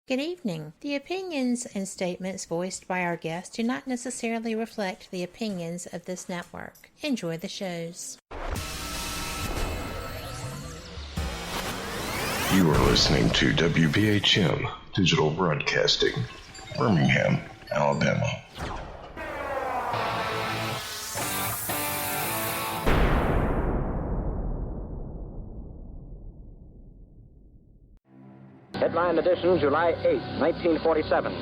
Good evening. The opinions and statements voiced by our guests do not necessarily reflect the opinions of this network. Enjoy the shows. You are listening to WBHM Digital Broadcasting, Birmingham, Alabama. Headline edition, July 8, 1947.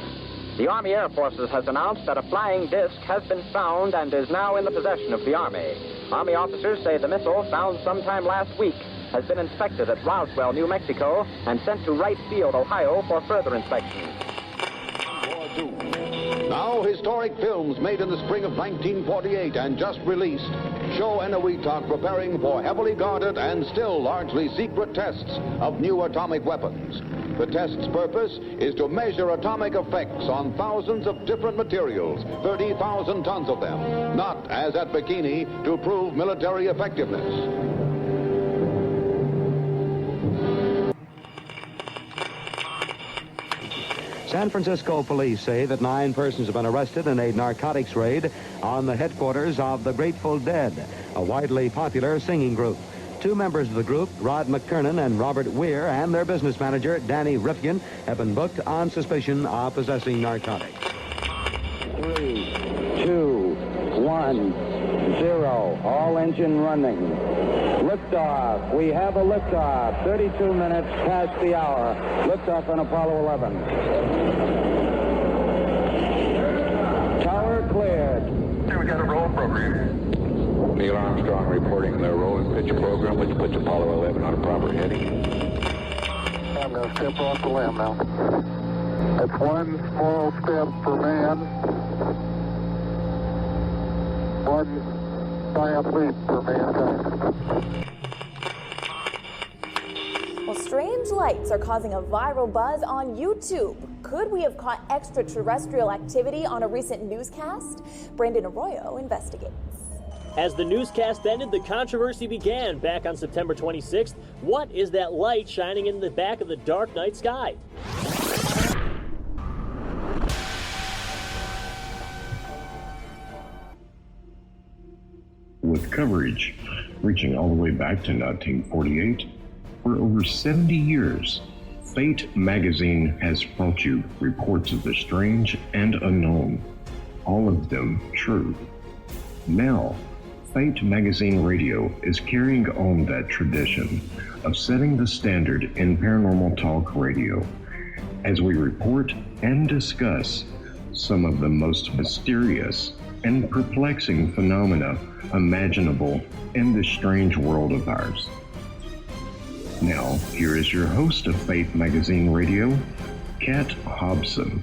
The Army Air Forces has announced that a flying disc has been found and is now in the possession of the Army. Army officers say the missile, found sometime last week, has been inspected at Roswell, New Mexico, and sent to Wright Field, Ohio, for further inspection. Now, historic films made in the spring of 1948 and just released show Eniwetok preparing for heavily guarded and still largely secret tests of new atomic weapons. The test's purpose is to measure atomic effects on thousands of different materials, 30,000 tons of them, not, as at Bikini, to prove military effectiveness. San Francisco police say that 9 persons have been arrested in a narcotics raid on the headquarters of the Grateful Dead, a widely popular singing group. 2 members of the group, Rod McKernan and Robert Weir, and their business manager, Danny Rifkin, have been booked on suspicion of possessing narcotics. 3, 2, 1, 0. All engine running. Liftoff. We have a liftoff. 32 minutes past the hour. Liftoff on Apollo 11. Tower cleared. Okay, we got a roll program. Neil Armstrong reporting the roll and pitch program, which puts Apollo 11 on a proper heading. I'm going to step off the limb now. That's one small step for man, one giant leap for mankind. Well, strange lights are causing a viral buzz on YouTube. Could we have caught extraterrestrial activity on a recent newscast? Brandon Arroyo investigates. As the newscast ended, the controversy began back on September 26th. What is that light shining in the back of the dark night sky? With coverage reaching all the way back to 1948, for over 70 years, Fate magazine has brought you reports of the strange and unknown, all of them true. Now, Fate Magazine Radio is carrying on that tradition of setting the standard in paranormal talk radio as we report and discuss some of the most mysterious and perplexing phenomena imaginable in this strange world of ours. Now, here is your host of Fate Magazine Radio, Kat Hobson.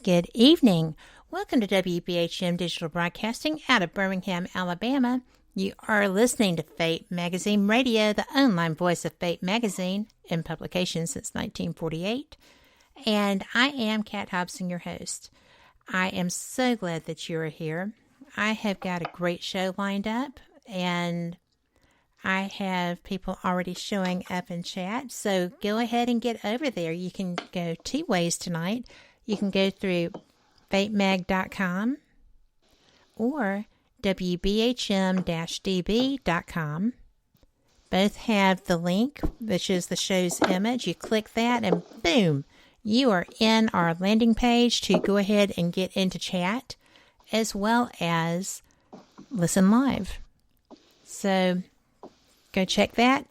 Good evening. Welcome to WBHM Digital Broadcasting out of Birmingham, Alabama. You are listening to Fate Magazine Radio, the online voice of Fate Magazine, in publication since 1948. And I am Kat Hobson, your host. I am so glad that you are here. I have got a great show lined up, and I have people already showing up in chat. So go ahead and get over there. You can go 2 ways tonight. You can go through fatemag.com or WBHM-DB.com. Both have the link, which is the show's image. You click that and boom, you are in our landing page to go ahead and get into chat as well as listen live. So go check that.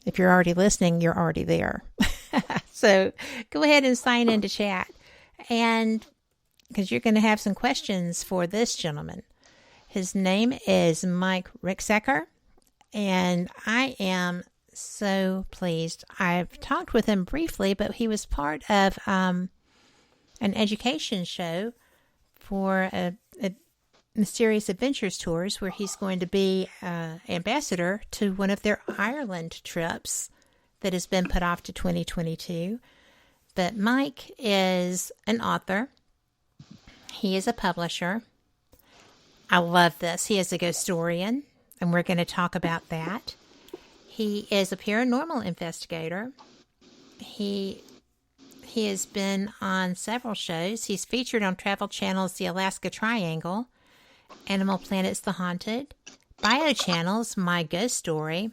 If you're already listening, you're already there. So go ahead and sign into chat. And because you're going to have some questions for this gentleman. His name is Mike Ricksecker, and I am so pleased. I've talked with him briefly, but he was part of an education show for a Mysterious Adventures Tours, where he's going to be ambassador to one of their Ireland trips that has been put off to 2022. But Mike is an author. He is a publisher. I love this. He is a ghostorian, and we're going to talk about that. He is a paranormal investigator. He has been on several shows. He's featured on Travel Channel's The Alaska Triangle, Animal Planet's The Haunted, Bio Channel's My Ghost Story,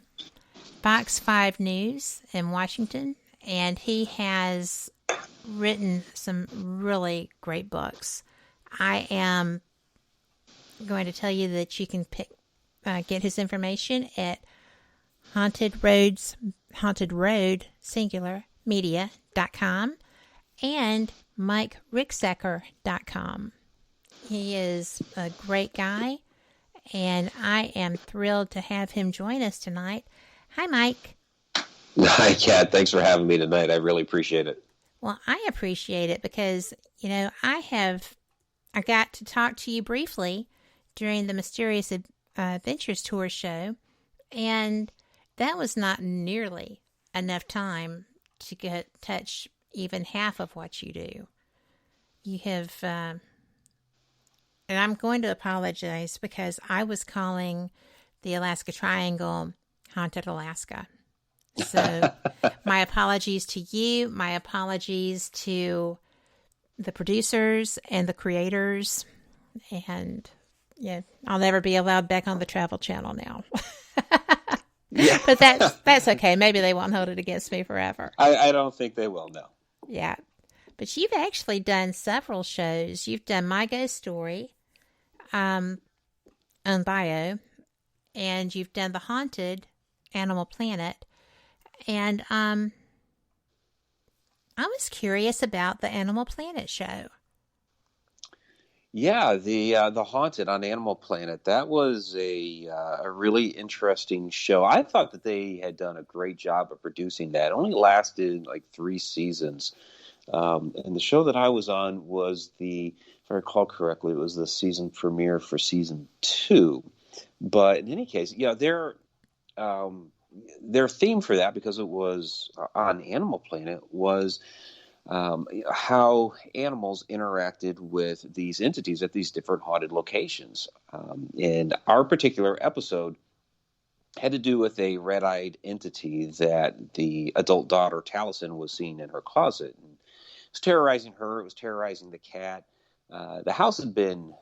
Fox 5 News in Washington, and he has written some really great books. I am going to tell you that you can get his information at hauntedroadsingularmedia.com and MikeRicksecker.com. He is a great guy, and I am thrilled to have him join us tonight. Hi, Mike. Hi, Kat. Thanks for having me tonight. I really appreciate it. Well, I appreciate it because, I got to talk to you briefly during the Mysterious Adventures Tour show, and that was not nearly enough time to touch even half of what you do. You have, and I'm going to apologize because I was calling the Alaska Triangle Haunted Alaska. So my apologies to you, my apologies to the producers and the creators, and I'll never be allowed back on the Travel Channel now. Yeah. But that's okay. Maybe they won't hold it against me forever. I don't think they will, no. Yeah. But you've actually done several shows. You've done My Ghost Story on Bio, and you've done The Haunted, Animal Planet. And I was curious about the Animal Planet show. Yeah, the Haunted on Animal Planet, that was a really interesting show. I thought that they had done a great job of producing that. It only lasted like 3 seasons. And the show that I was on was if I recall correctly, it was the season premiere for season 2. But in any case, their theme for that, because it was on Animal Planet, was how animals interacted with these entities at these different haunted locations. And our particular episode had to do with a red-eyed entity that the adult daughter, Taliesin, was seeing in her closet. And it was terrorizing her. It was terrorizing the cat. The house had been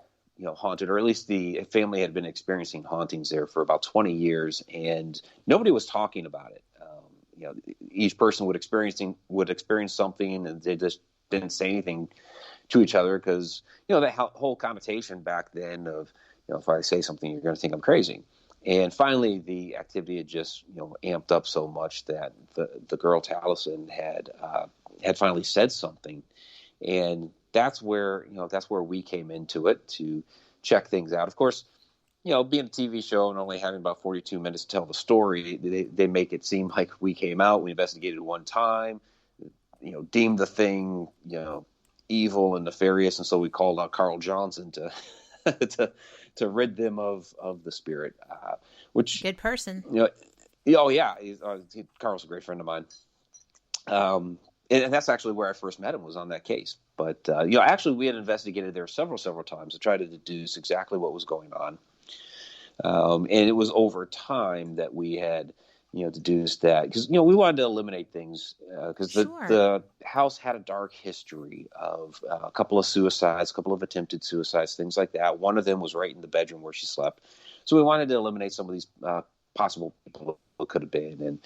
haunted, or at least the family had been experiencing hauntings there for about 20 years, and nobody was talking about it. Each person would experience something, and they just didn't say anything to each other because, that whole connotation back then of, if I say something, you're going to think I'm crazy. And finally, the activity had just, amped up so much that the girl Taliesin had finally said something, and that's where we came into it to check things out. Of course, being a TV show and only having about 42 minutes to tell the story, they make it seem like we came out, we investigated one time, deemed the thing, evil and nefarious, and so we called out Carl Johnson to to rid them of the spirit. Which good person. Oh yeah, Carl's a great friend of mine. And that's actually where I first met him, was on that case. But, actually we had investigated there several times to try to deduce exactly what was going on. And it was over time that we had, deduced that. Because, we wanted to eliminate things. Because the house had a dark history of a couple of suicides, a couple of attempted suicides, things like that. One of them was right in the bedroom where she slept. So we wanted to eliminate some of these possible people who could have been. And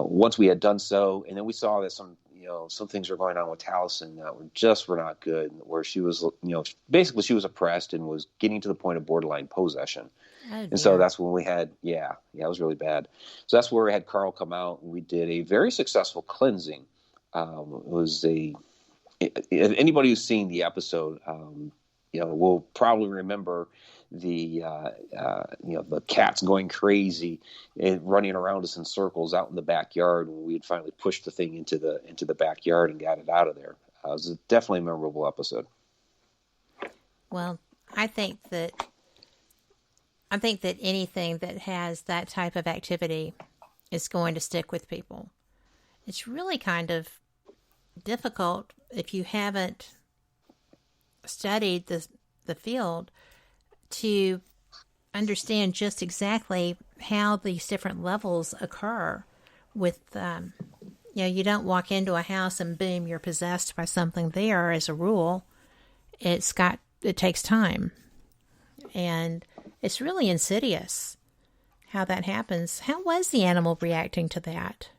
once we had done so, and then we saw that some things were going on with Taliesin that were not good, where she was, basically she was oppressed and was getting to the point of borderline possession. And so that's when we had, it was really bad. So that's where we had Carl come out, and we did a very successful cleansing. It was anybody who's seen the episode, will probably remember the cats going crazy and running around us in circles out in the backyard when we had finally pushed the thing into the backyard and got it out of there. It was definitely a memorable episode. Well, I think that anything that has that type of activity is going to stick with people. It's really kind of difficult if you haven't studied the field to understand just exactly how these different levels occur with, you don't walk into a house and boom, you're possessed by something there as a rule. It takes time. And it's really insidious how that happens. How was the animal reacting to that?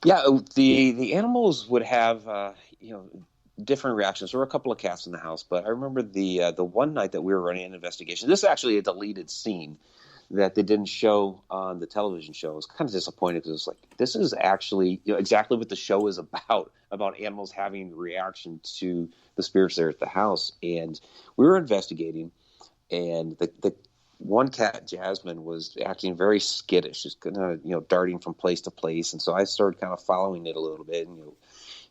Yeah, the animals would have, different reactions. There were a couple of cats in the house, but I remember the one night that we were running an investigation. This is actually a deleted scene that they didn't show on the television show. I was kind of disappointed because it's like, this is actually exactly what the show is about animals having reaction to the spirits there at the house. And we were investigating, and the one cat, Jasmine, was acting very skittish, just kind of, darting from place to place. And so I started kind of following it a little bit, and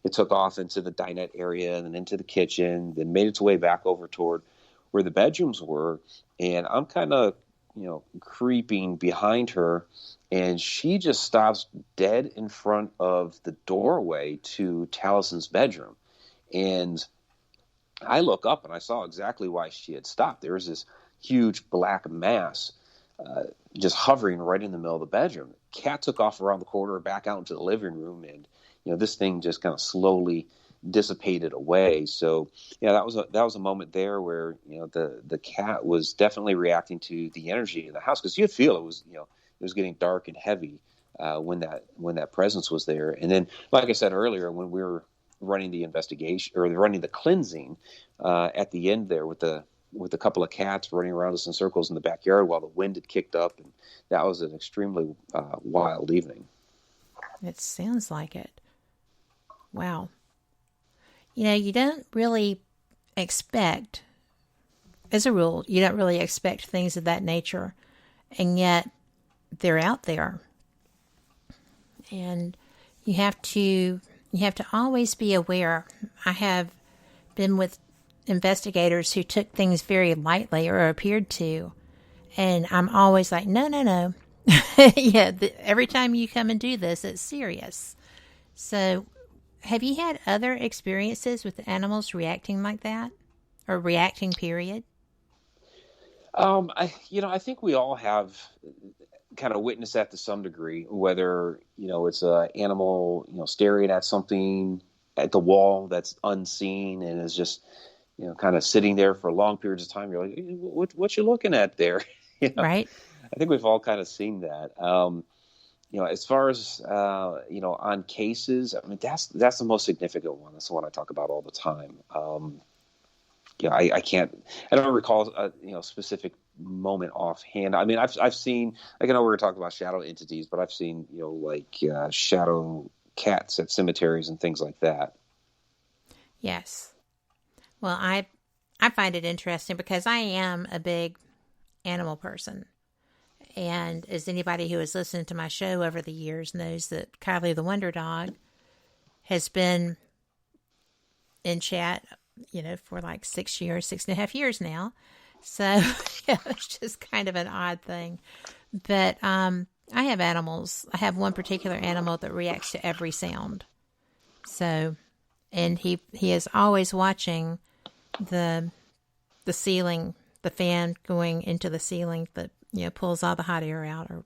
it took off into the dinette area and then into the kitchen, then made its way back over toward where the bedrooms were. And I'm kind of, creeping behind her, and she just stops dead in front of the doorway to Talison's bedroom. And I look up and I saw exactly why she had stopped. There was this huge black mass just hovering right in the middle of the bedroom. The cat took off around the corner, back out into the living room, and this thing just kind of slowly dissipated away. So that was a moment there where the cat was definitely reacting to the energy in the house, because you'd feel it was getting dark and heavy when that presence was there. And then, like I said earlier, when we were running the investigation or running the cleansing at the end there with a couple of cats running around us in circles in the backyard while the wind had kicked up, and that was an extremely wild evening. It sounds like it. Wow. You don't really expect, as a rule, you don't really expect things of that nature, and yet they're out there. And you have to always be aware. I have been with investigators who took things very lightly or appeared to, and I'm always like, no. Every time you come and do this, it's serious. So have you had other experiences with animals reacting like that, or reacting, period? I think we all have kind of witnessed that to some degree, whether, it's an animal, staring at something at the wall that's unseen and is just, kind of sitting there for long periods of time. You're like, what you looking at there? Right. I think we've all kind of seen that. As far as, on cases, I mean, that's the most significant one. That's the one I talk about all the time. I don't recall a specific moment offhand. I mean, I've seen, I know we're talking about shadow entities, but I've seen, shadow cats at cemeteries and things like that. Yes. Well, I find it interesting because I am a big animal person. And as anybody who has listened to my show over the years knows, that Kylie the Wonder Dog has been in chat, for like 6.5 years now. So it's just kind of an odd thing. But I have animals. I have one particular animal that reacts to every sound. So, and he is always watching the ceiling, the fan going into the ceiling that, pulls all the hot air out, or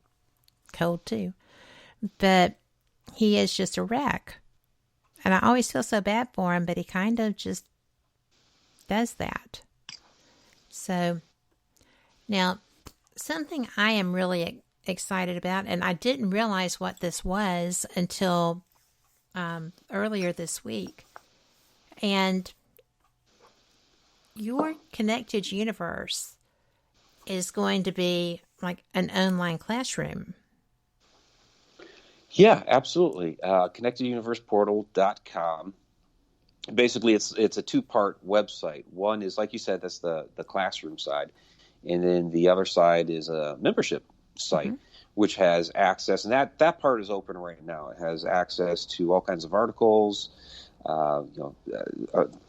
cold too. But he is just a wreck. And I always feel so bad for him, but he kind of just does that. So now, something I am really excited about, and I didn't realize what this was until earlier this week. And your Connected Universe is going to be like an online classroom. Yeah, absolutely. ConnectedUniversePortal.com. Basically, it's a two-part website. One is, like you said, that's the classroom side. And then the other side is a membership site, which has access. And that part is open right now. It has access to all kinds of articles.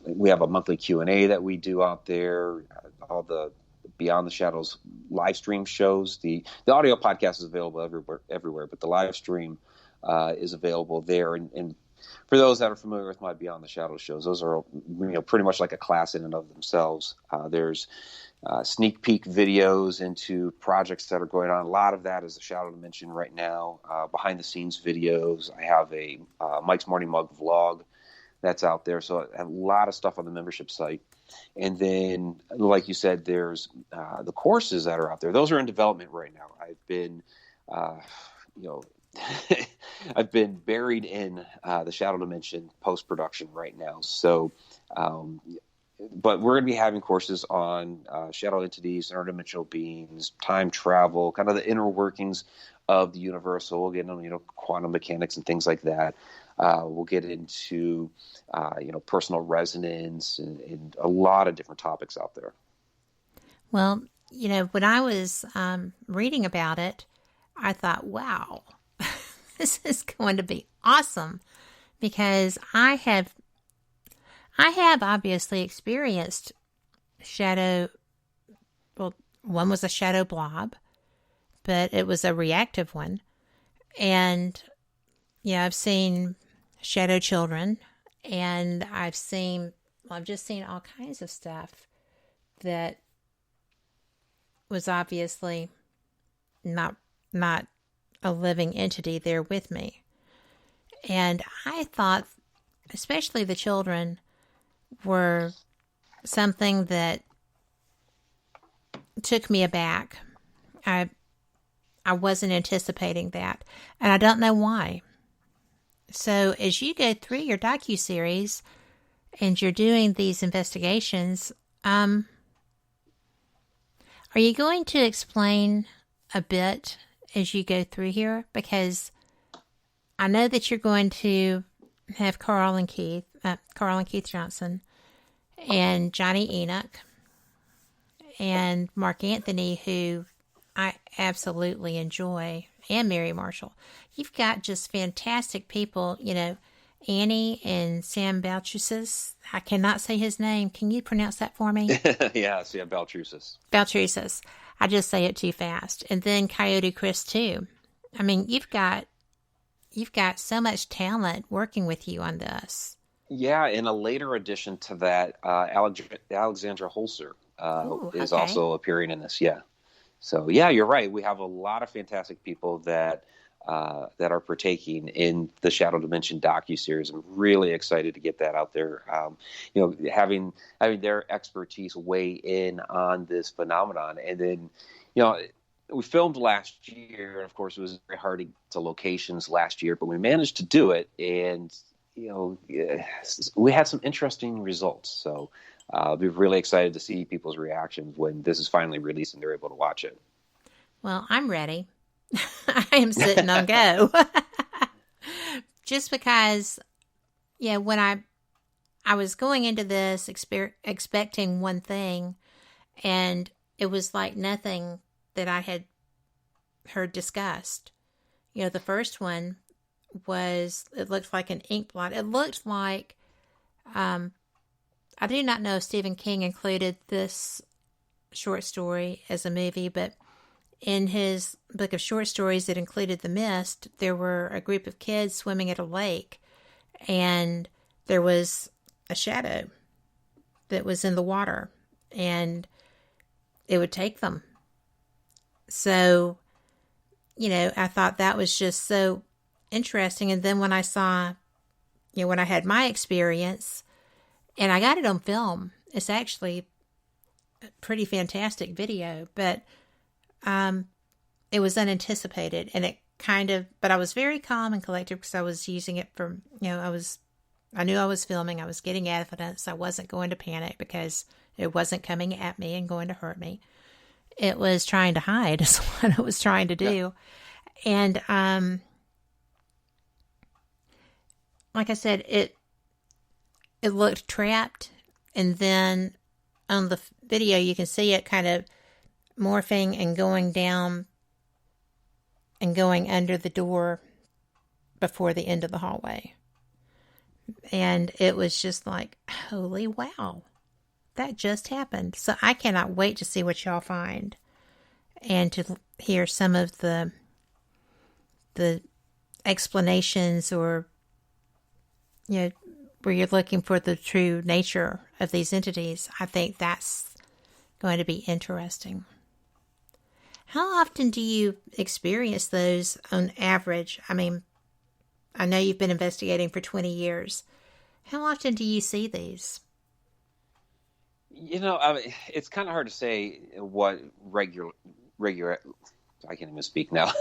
We have a monthly Q&A that we do out there. All the Beyond the Shadows live stream shows. The audio podcast is available everywhere, but the live stream is available there. And for those that are familiar with my Beyond the Shadows shows, those are pretty much like a class in and of themselves. There's sneak peek videos into projects that are going on. A lot of that is a Shadow Dimension right now. Behind the scenes videos. I have a Mike's Morning Mug vlog that's out there. So I have a lot of stuff on the membership site. And then, like you said, there's the courses that are out there. Those are in development right now. I've been, I've been buried in the Shadow Dimension post-production right now. So, but we're going to be having courses on shadow entities, interdimensional beings, time travel, kind of the inner workings of the universe. So we'll get into, quantum mechanics and things like that. We'll get into, personal resonance and a lot of different topics out there. Well, when I was reading about it, I thought, wow, this is going to be awesome, because I have obviously experienced shadow. Well, one was a shadow blob, but it was a reactive one. And I've seen shadow children, and I've just seen all kinds of stuff that was obviously not a living entity there with me. And I thought, especially the children, were something that took me aback. I wasn't anticipating that, and I don't know why. So as you go through your docuseries and you're doing these investigations, are you going to explain a bit as you go through here? Because I know that you're going to have Carl and Keith Johnson, and Johnny Enoch, and Mark Anthony, who I absolutely enjoy, and Mary Marshall. You've got just fantastic people, Annie and Sam Baltrusis. I cannot say his name. Can you pronounce that for me? Yes, Baltrusis. Baltrusis. I just say it too fast. And then Coyote Chris, too. I mean, you've got so much talent working with you on this. Yeah, in a later addition to that, Alexandra Holzer is also appearing in this. Yeah. So, yeah, you're right. We have a lot of fantastic people that are partaking in the Shadow Dimension docuseries. I'm really excited to get that out there. Having their expertise weigh in on this phenomenon. And then, we filmed last year. Of course, it was very hard to get to locations last year, but we managed to do it. And, we had some interesting results. So I'll be really excited to see people's reactions when this is finally released and they're able to watch it. Well, I'm ready. I am sitting on go. Just because, when I was going into this expecting one thing, and it was like nothing that I had heard discussed. The first one it looked like an ink blot. It looked like, I do not know if Stephen King included this short story as a movie, but in his book of short stories that included The Mist, there were a group of kids swimming at a lake, and there was a shadow that was in the water, and it would take them. So, I thought that was just so interesting. And then when I saw, when I had my experience, and I got it on film, it's actually a pretty fantastic video, but it was unanticipated, and but I was very calm and collected because I was using it for, I knew I was filming, I was getting evidence, I wasn't going to panic because it wasn't coming at me and going to hurt me. It was trying to hide is what it was trying to do. Yeah. And, like I said, it looked trapped, and then on the video you can see it kind of morphing and going down and going under the door before the end of the hallway. And it was just like, holy wow, that just happened. So I cannot wait to see what y'all find and to hear some of the explanations, or where you're looking for the true nature of these entities. I think that's going to be interesting. How often do you experience those on average? I mean, I know you've been investigating for 20 years. How often do you see these? I mean, it's kind of hard to say what regular. I can't even speak now.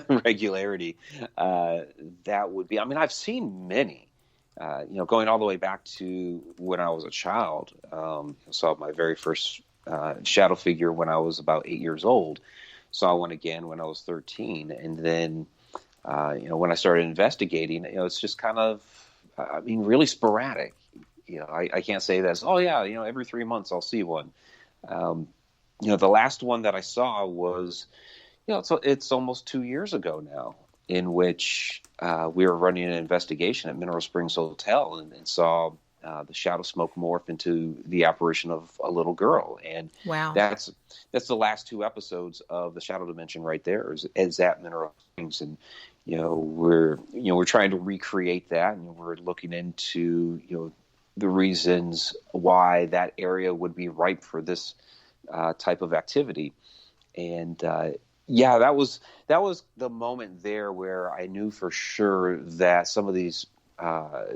Regularity that would be. I mean, I've seen many. Going all the way back to when I was a child. I saw my very first shadow figure when I was about 8 years old. Saw one again when I was 13, and then when I started investigating, it's just kind of, really sporadic. I can't say that. Every 3 months I'll see one. The last one that I saw was, it's almost 2 years ago now, in which we were running an investigation at Mineral Springs Hotel and saw the shadow smoke morph into the apparition of a little girl. And wow, that's the last 2 episodes of the Shadow Dimension right there is at Mineral Springs. And we're trying to recreate that, and we're looking into the reasons why that area would be ripe for this type of activity. And that was the moment there where I knew for sure that some of these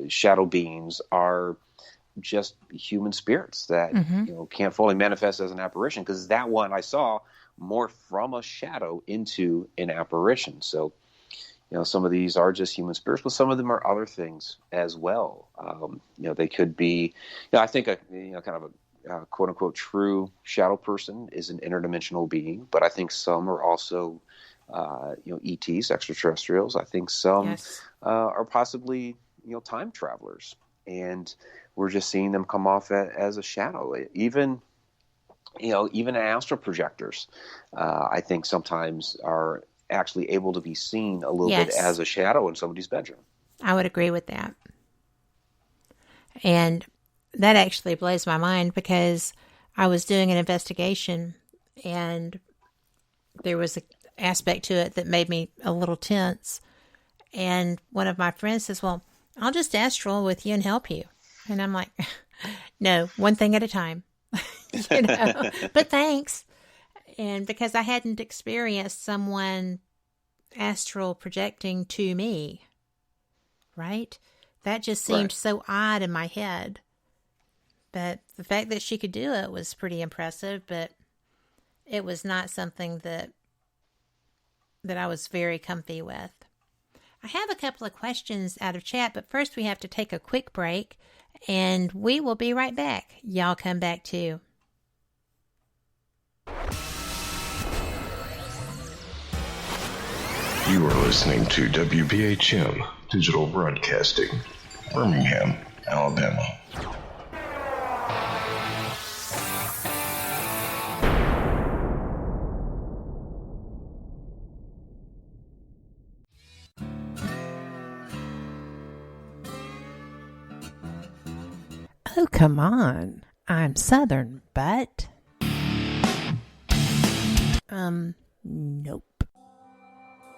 shadow beings are just human spirits that can't fully manifest as an apparition, because that one I saw morph from a shadow into an apparition. So some of these are just human spirits, but some of them are other things as well. They could be, I think kind of a quote unquote true shadow person is an interdimensional being, but I think some are also ETs, extraterrestrials. I think some are possibly time travelers, and we're just seeing them come off as a shadow. Even astral projectors, I think sometimes are actually able to be seen a little bit as a shadow in somebody's bedroom. I would agree with that. And that actually blows my mind, because I was doing an investigation and there was an aspect to it that made me a little tense. And one of my friends says, well, I'll just astral with you and help you. And I'm like, no, one thing at a time, but thanks. And because I hadn't experienced someone astral projecting to me, right? That just seemed so odd in my head. But the fact that she could do it was pretty impressive, but it was not something that I was very comfy with. I have a couple of questions out of chat, but first we have to take a quick break, and we will be right back. Y'all come back too. You are listening to WBHM Digital Broadcasting, Birmingham, Alabama. Oh, come on. I'm Southern, but... Nope.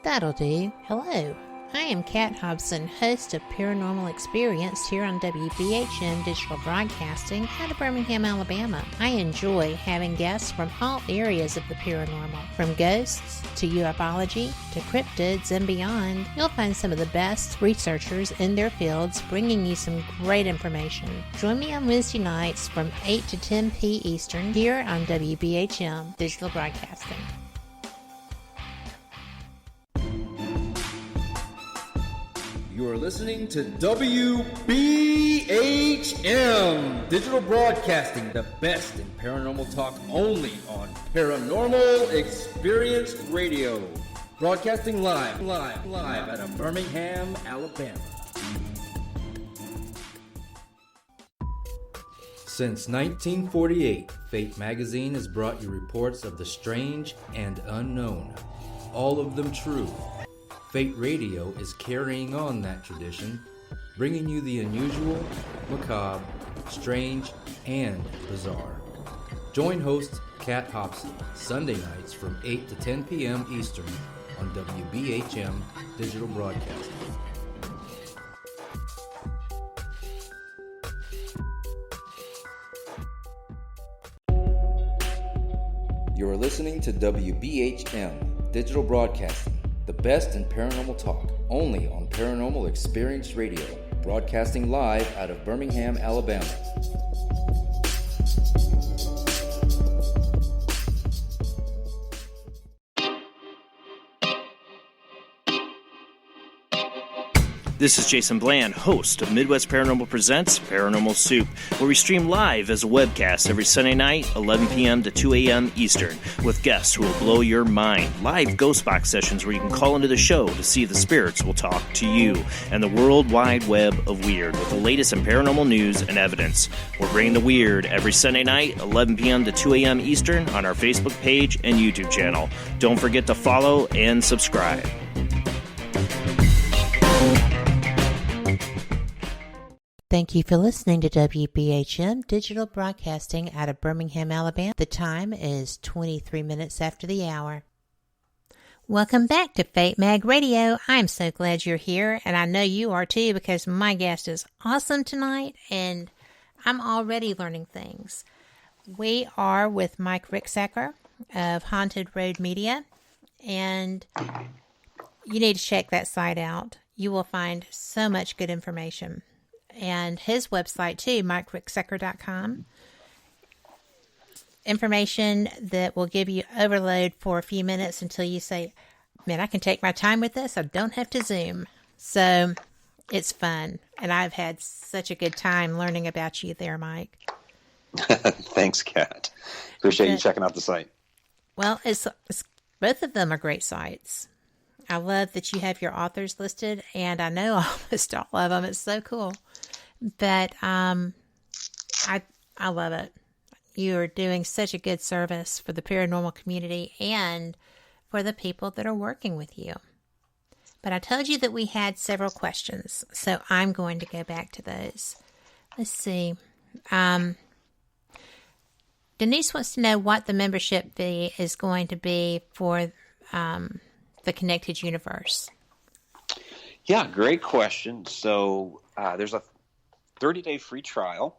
That'll do. Hello. I am Kat Hobson, host of Paranormal Experience here on WBHM Digital Broadcasting out of Birmingham, Alabama. I enjoy having guests from all areas of the paranormal, from ghosts to ufology to cryptids and beyond. You'll find some of the best researchers in their fields bringing you some great information. Join me on Wednesday nights from 8 to 10 p. Eastern here on WBHM Digital Broadcasting. You are listening to WBHM Digital Broadcasting, the best in paranormal talk, only on Paranormal Experience Radio. Broadcasting live out of Birmingham, Alabama. Since 1948, Fate magazine has brought you reports of the strange and unknown, all of them true. Fate Radio is carrying on that tradition, bringing you the unusual, macabre, strange, and bizarre. Join host Kat Hobson Sunday nights from 8 to 10 p.m. Eastern on WBHM Digital Broadcasting. listening to WBHM Digital Broadcasting, the best in paranormal talk, only on Paranormal Experience Radio, broadcasting live out of Birmingham, Alabama. This is Jason Bland, host of Midwest Paranormal Presents Paranormal Soup, where we stream live as a webcast every Sunday night, 11 p.m. to 2 a.m. Eastern, with guests who will blow your mind. Live ghost box sessions where you can call into the show to see if the spirits will talk to you, and the World Wide Web of Weird with the latest in paranormal news and evidence. We're bringing the weird every Sunday night, 11 p.m. to 2 a.m. Eastern on our Facebook page and YouTube channel. Don't forget to follow and subscribe. Thank you for listening to WBHM Digital Broadcasting out of Birmingham, Alabama. The time is 23 minutes after the hour. Welcome back to Fate Mag Radio. I'm so glad you're here, and I know you are too, because my guest is awesome tonight, and I'm already learning things. We are with Mike Ricksecker of Haunted Road Media, and you need to check that site out. You will find so much good information. And his website too, MikeRicksecker.com. Information that will give you overload for a few minutes until you say, man, I can take my time with this. I don't have to Zoom. So it's fun. And I've had such a good time learning about you there, Mike. Thanks, Kat. Appreciate you checking out the site. Well, it's both of them are great sites. I love that you have your authors listed, and I know almost all of them. It's so cool. But I love it. You are doing such a good service for the paranormal community and for the people that are working with you. But I told you that we had several questions, so I'm going to go back to those. Let's see. Denise wants to know what the membership fee is going to be for the Connected Universe. Yeah, great question. So there's a 30-day free trial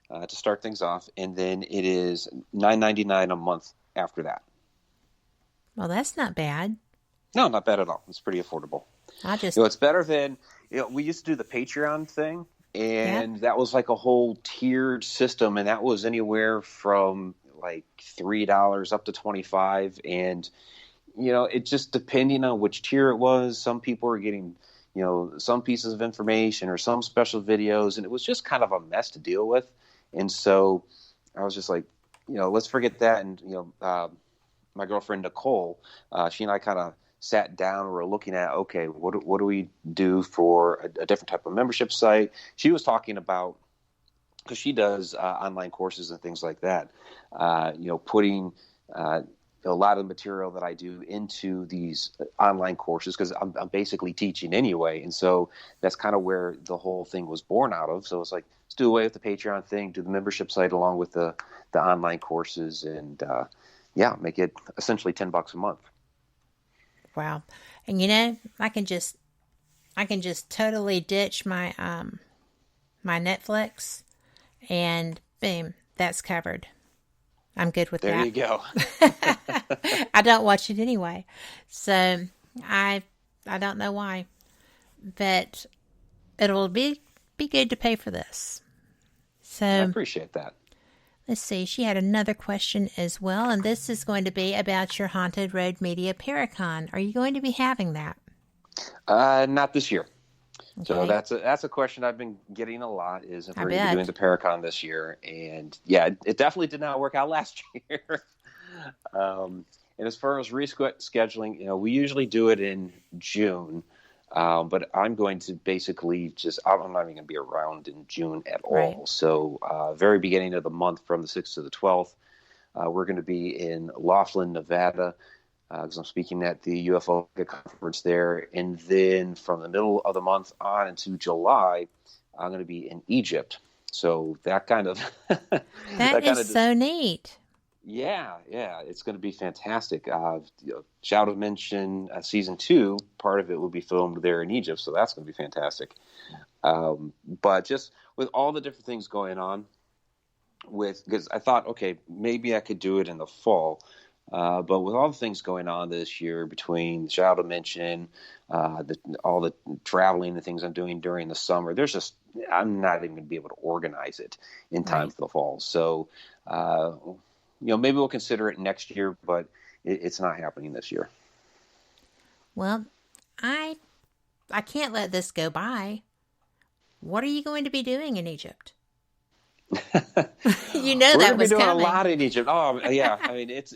to start things off, and then it is $9.99 a month after that. Well, that's not bad. No, not bad at all. It's pretty affordable. It's better than, we used to do the Patreon thing, and that was like a whole tiered system, and that was anywhere from like $3 up to $25, and it just depending on which tier it was. Some people were getting, some pieces of information or some special videos, and it was just kind of a mess to deal with. And so I was just like, let's forget that. And, my girlfriend, Nicole, she and I kind of sat down and were looking at, okay, what do we do for a different type of membership site? She was talking about, because she does online courses and things like that, putting a lot of the material that I do into these online courses, because I'm basically teaching anyway. And so that's kind of where the whole thing was born out of. So it's like, let's do away with the Patreon thing, do the membership site along with the online courses, and make it essentially $10 a month. Wow. And I can just totally ditch my my Netflix, and boom, that's covered. I'm good with that. There you go. I don't watch it anyway. So I don't know why. But it'll be good to pay for this. So I appreciate that. Let's see. She had another question as well, and this is going to be about your Haunted Road Media Paracon. Are you going to be having that? Not this year. Okay. So that's a question I've been getting a lot, is if we're going to be doing the Paracon this year. And yeah, it definitely did not work out last year. And as far as rescheduling, we usually do it in June. But I'm going to basically I'm not even going to be around in June at all. Right. So very beginning of the month, from the 6th to the 12th, we're going to be in Laughlin, Nevada, because I'm speaking at the UFO conference there. And then from the middle of the month on into July, I'm going to be in Egypt. So that kind of... that is so neat. Yeah, it's going to be fantastic. Shout of Mention season 2, part of it will be filmed there in Egypt, so that's going to be fantastic. But just with all the different things going on, because I thought, okay, maybe I could do it in the fall, But with all the things going on this year between Shadow Dimension, all the traveling, the things I'm doing during the summer, I'm not even going to be able to organize it in time for the fall. So, maybe we'll consider it next year, but it's not happening this year. Well, I can't let this go by. What are you going to be doing in Egypt? You know that was coming. We're doing a lot in Egypt. Oh, yeah. I mean, it's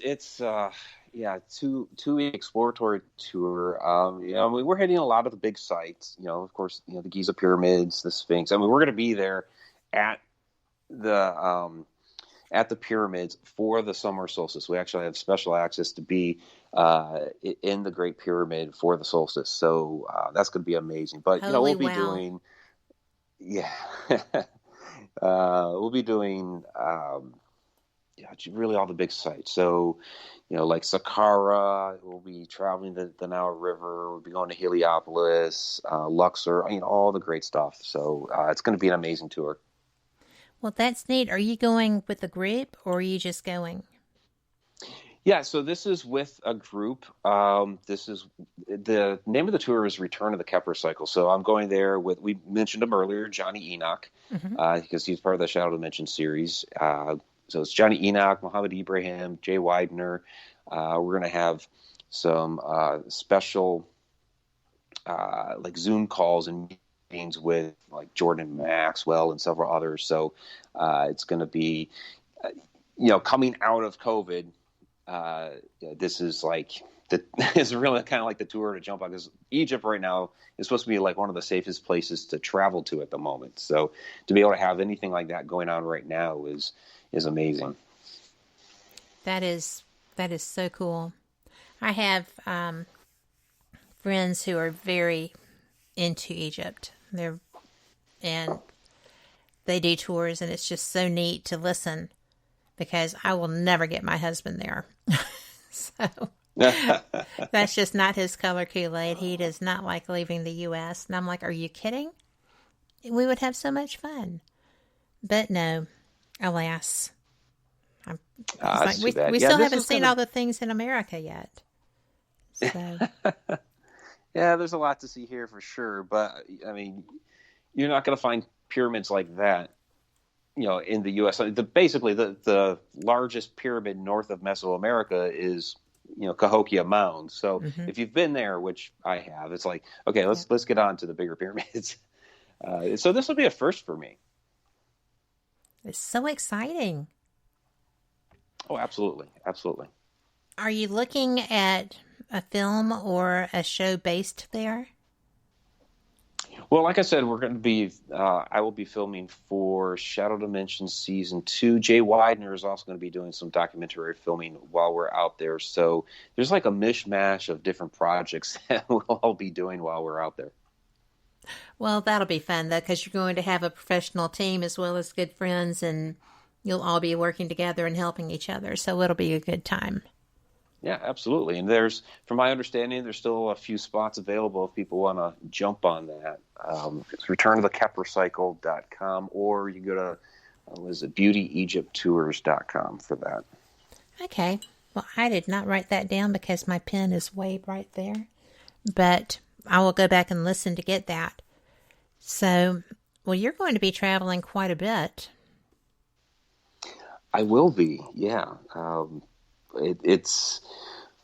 two-week exploratory tour. We're hitting a lot of the big sites. Of course, the Giza pyramids, the Sphinx. I mean, we're going to be there at the pyramids for the summer solstice. We actually have special access to be in the Great Pyramid for the solstice. So that's going to be amazing. But we'll be doing, we'll be doing really all the big sites. So, like Saqqara, we'll be traveling the Nile River. We'll be going to Heliopolis, Luxor, all the great stuff. So it's going to be an amazing tour. Well, that's neat. Are you going with a group or are you just going? Yeah, so this is with a group. This is the name of the tour is Return of the Kepler Cycle. So I'm going there with, we mentioned him earlier, Johnny Enoch, because he's part of the Shadow Dimension series. So it's Johnny Enoch, Mohammed Ibrahim, Jay Widener. We're going to have some special like Zoom calls and meetings with like Jordan Maxwell and several others. So it's going to be, coming out of COVID. This is like it's really kind of like the tour to jump on, because Egypt right now is supposed to be like one of the safest places to travel to at the moment. So to be able to have anything like that going on right now is amazing. That is so cool. I have friends who are very into Egypt. And they do tours, and it's just so neat to listen, because I will never get my husband there. So that's just not his color Kool-Aid. He does not like leaving the U.S. And I'm like, are you kidding? We would have so much fun. But no, alas. We still haven't seen all the things in America yet. So. Yeah, there's a lot to see here for sure. But, I mean, you're not going to find pyramids like that, in the U.S. Basically, the largest pyramid north of Mesoamerica is, Cahokia Mound. So if you've been there, which I have, it's like, okay, let's get on to the bigger pyramids. So this will be a first for me. It's so exciting. Oh, absolutely. Absolutely. Are you looking at a film or a show based there? Well, like I said, we're going to be, I will be filming for Shadow Dimension Season 2. Jay Widener is also going to be doing some documentary filming while we're out there. So there's like a mishmash of different projects that we'll all be doing while we're out there. Well, that'll be fun, though, because you're going to have a professional team as well as good friends, and you'll all be working together and helping each other. So it'll be a good time. Yeah, absolutely. And from my understanding, there's still a few spots available if people want to jump on that. It's returnofthekeplercycle.com, or you go to, beautyegypttours.com for that. Okay. Well, I did not write that down because my pen is way right there. But I will go back and listen to get that. So, well, you're going to be traveling quite a bit. I will be, yeah. It's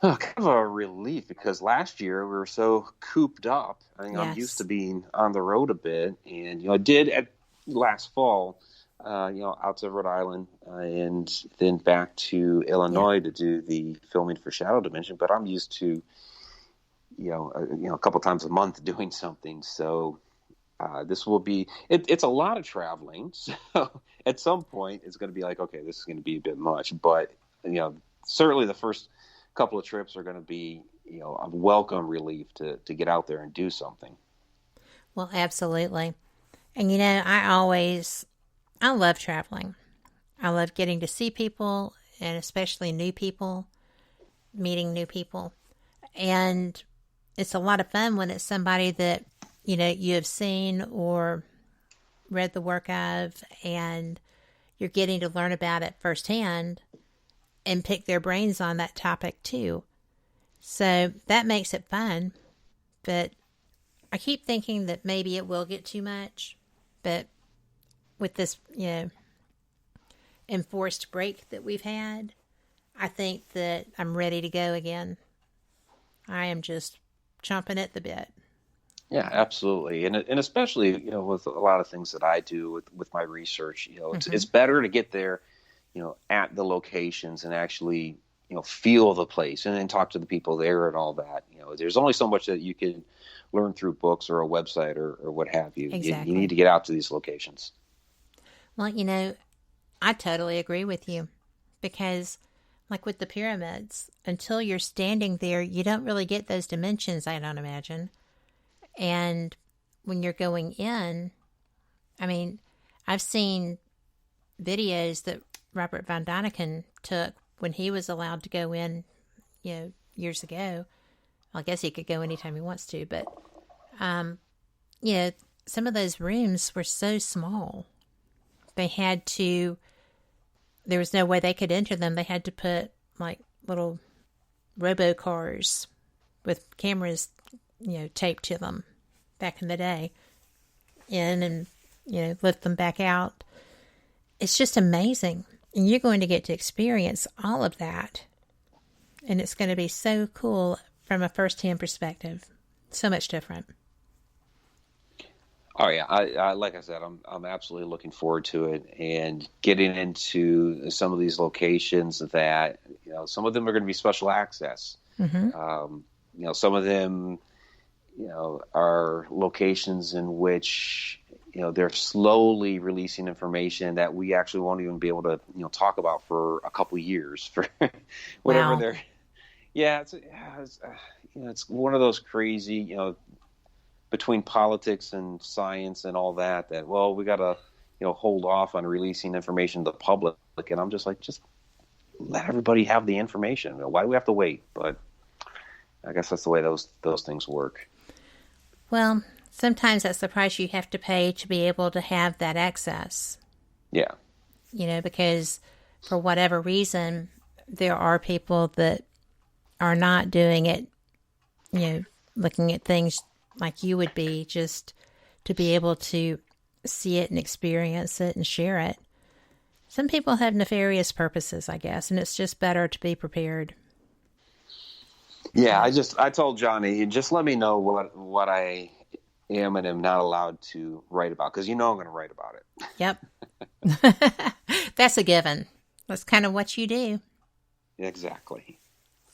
kind of a relief, because last year we were so cooped up. I think I'm used to being on the road a bit, and I did last fall, out to Rhode Island and then back to Illinois to do the filming for Shadow Dimension. But I'm used to, a couple times a month doing something. So this will be it's a lot of traveling. So at some point it's going to be like, okay, this is going to be a bit much, but certainly the first couple of trips are going to be, a welcome relief to get out there and do something. Well, absolutely. And, I love traveling. I love getting to see people, and especially new people, meeting new people. And it's a lot of fun when it's somebody that, you have seen or read the work of, and you're getting to learn about it firsthand. and pick their brains on that topic too. So that makes it fun. But I keep thinking that maybe it will get too much. But with this, enforced break that we've had, I think that I'm ready to go again. I am just chomping at the bit. Yeah, absolutely. And especially, with a lot of things that I do with my research, it's better to get there, at the locations and actually, feel the place and then talk to the people there and all that. There's only so much that you can learn through books or a website or what have you. Exactly. You need to get out to these locations. Well, I totally agree with you, because like with the pyramids, until you're standing there, you don't really get those dimensions, I don't imagine. And when you're going in, I mean, I've seen videos that Robert Von Daniken took when he was allowed to go in, years ago. Well, I guess he could go anytime he wants to, but, some of those rooms were so small. There was no way they could enter them. They had to put like little robocars with cameras, taped to them back in the day in and, lift them back out. It's just amazing. And you're going to get to experience all of that. And it's going to be so cool from a first-hand perspective. So much different. Oh yeah, I like I said, I'm absolutely looking forward to it and getting into some of these locations that some of them are going to be special access. Mm-hmm. Some of them, are locations in which they're slowly releasing information that we actually won't even be able to talk about for a couple of years for whatever wow. they're. Yeah, it's one of those crazy between politics and science and all that we got to hold off on releasing information to the public, and I'm just like, just let everybody have the information. Why do we have to wait? But I guess that's the way those things work. Well, sometimes that's the price you have to pay to be able to have that access. Yeah. Because for whatever reason, there are people that are not doing it, looking at things like you would be, just to be able to see it and experience it and share it. Some people have nefarious purposes, I guess, and it's just better to be prepared. Yeah, I told Johnny, just let me know what I am and am not allowed to write about, because I'm going to write about it. Yep. That's a given. That's kind of what you do. Exactly.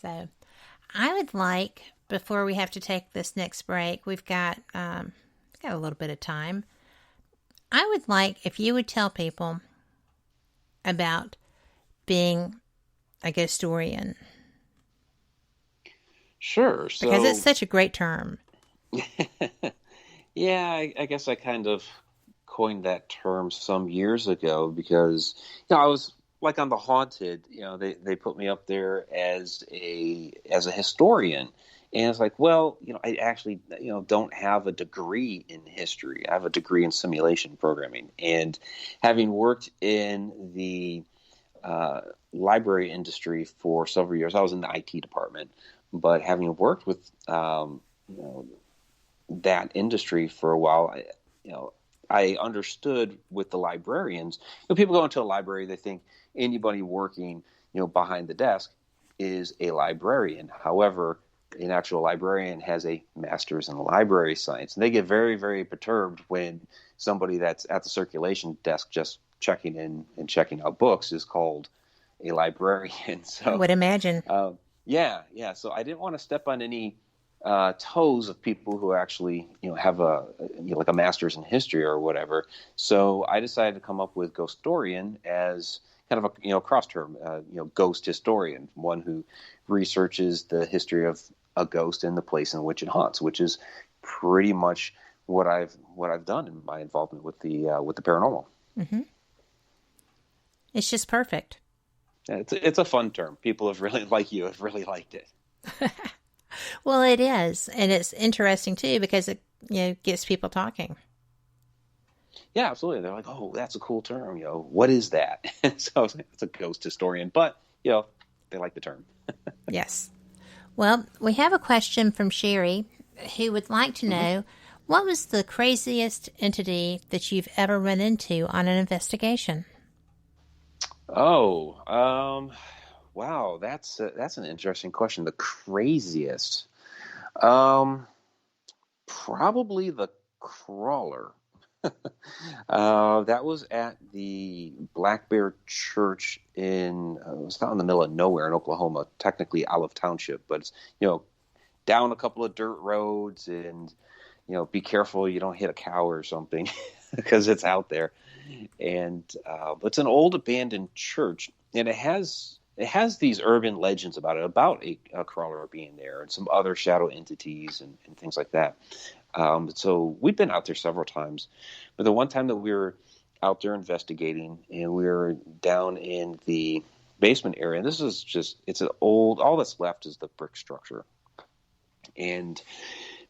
So I would like, before we have to take this next break, we've got a little bit of time. I would like if you would tell people about being a ghostorian. Sure. Because it's such a great term. Yeah, I guess I kind of coined that term some years ago because I was like on The Haunted. They put me up there as a historian, and it's like, well, I actually don't have a degree in history. I have a degree in simulation programming, and having worked in the library industry for several years, I was in the IT department. But having worked with that industry for a while, I understood with the librarians. People go into a library, they think anybody working behind the desk is a librarian. However, an actual librarian has a master's in library science, and they get very, very perturbed when somebody that's at the circulation desk just checking in and checking out books is called a librarian. So I would imagine. Yeah. So I didn't want to step on any toes of people who actually, have like a master's in history or whatever. So I decided to come up with ghostorian as kind of a cross term, ghost historian, one who researches the history of a ghost and the place in which it haunts, which is pretty much what I've done in my involvement with the paranormal. Mm-hmm. It's just perfect. It's a fun term. People have really liked it. Well, it is, and it's interesting too because it gets people talking. Yeah, absolutely. They're like, "Oh, that's a cool term. What is that?" So it's a ghost historian, but they like the term. Yes. Well, we have a question from Sherry who would like to know, what was the craziest entity that you've ever run into on an investigation? Oh, wow, that's an interesting question. The craziest, probably the crawler. That was at the Black Bear Church it was out in the middle of nowhere in Oklahoma, technically Olive Township, but it's, down a couple of dirt roads, and, be careful you don't hit a cow or something because it's out there. And it's an old abandoned church, and it has these urban legends about it, about a crawler being there and some other shadow entities and things like that. So we've been out there several times, but the one time that we were out there investigating, and we were down in the basement area, and this is it's an old, all that's left is the brick structure. And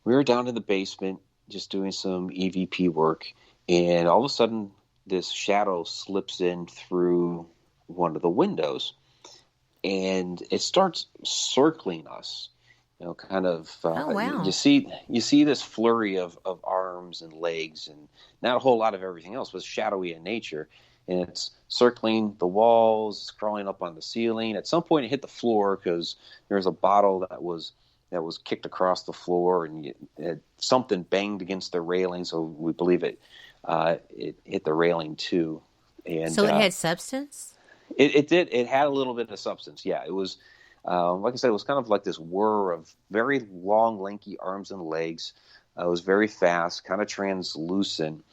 we were down in the basement just doing some EVP work, and all of a sudden this shadow slips in through one of the windows, and it starts circling us. Kind of, oh, wow. you see this flurry of arms and legs, and not a whole lot of everything else, but shadowy in nature. And it's circling the walls, crawling up on the ceiling. At some point, it hit the floor because there was a bottle that was kicked across the floor, and something banged against the railing. So we believe it hit the railing too. And so it had substance? It did. It had a little bit of substance. Yeah, it was. Like I said, it was kind of like this whir of very long, lanky arms and legs. It was very fast, kind of translucent.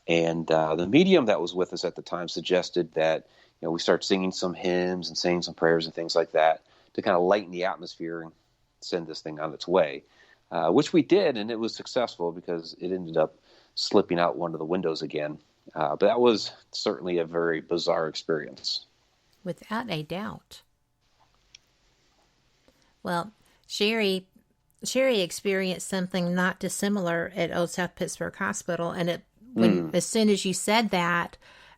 And the medium that was with us at the time suggested that we start singing some hymns and saying some prayers and things like that to kind of lighten the atmosphere and send this thing on its way, which we did, and it was successful because it ended up slipping out one of the windows again. But that was certainly a very bizarre experience. Without a doubt. Well, Sherry experienced something not dissimilar at Old South Pittsburgh Hospital, and as soon as you said that,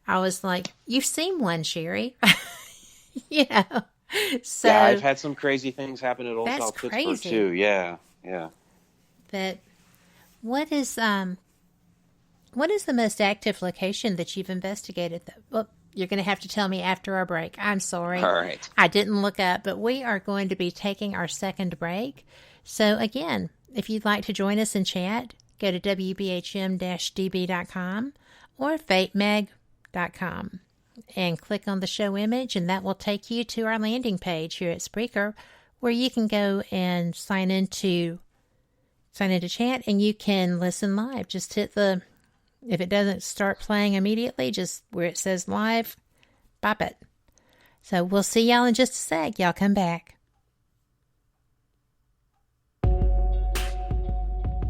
I was like, "You've seen one, Sherry." So yeah, I've had some crazy things happen at Old South Pittsburgh too. Yeah. But what is the most active location that you've investigated? Well, you're going to have to tell me after our break. I'm sorry. All right. I didn't look up, but we are going to be taking our second break. So again, if you'd like to join us and chat, go to WBHM-DB.com or FateMag.com and click on the show image, and that will take you to our landing page here at Spreaker, where you can go and sign into chat, and you can listen live. Just hit if it doesn't start playing immediately, just where it says live, pop it. So we'll see y'all in just a sec. Y'all come back.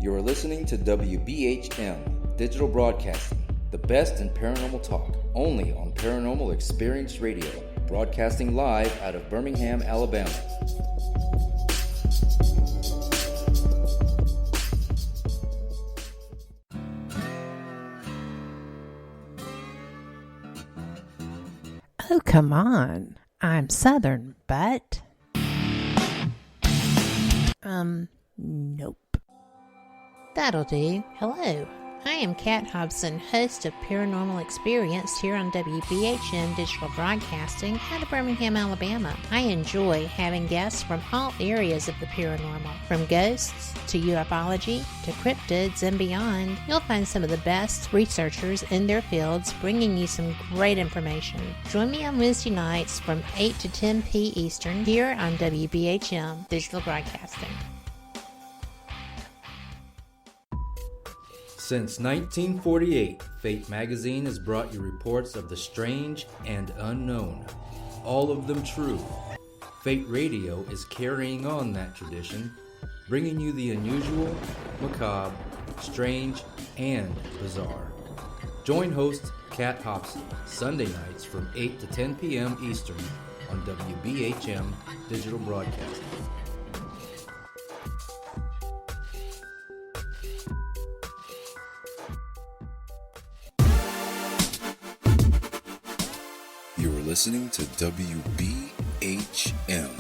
You're listening to WBHM Digital Broadcasting, the best in paranormal talk, only on Paranormal Experience Radio, broadcasting live out of Birmingham, Alabama. Oh, come on. I'm Southern, but... Nope. That'll do. Hello. I am Kat Hobson, host of Paranormal Experience here on WBHM Digital Broadcasting out of Birmingham, Alabama. I enjoy having guests from all areas of the paranormal, from ghosts to ufology to cryptids and beyond. You'll find some of the best researchers in their fields bringing you some great information. Join me on Wednesday nights from 8 to 10 p. Eastern here on WBHM Digital Broadcasting. Since 1948, Fate magazine has brought you reports of the strange and unknown, all of them true. Fate Radio is carrying on that tradition, bringing you the unusual, macabre, strange, and bizarre. Join host Kat Hobson Sunday nights from 8 to 10 p.m. Eastern on WBHM Digital Broadcasting. You're listening to WBHM WBHM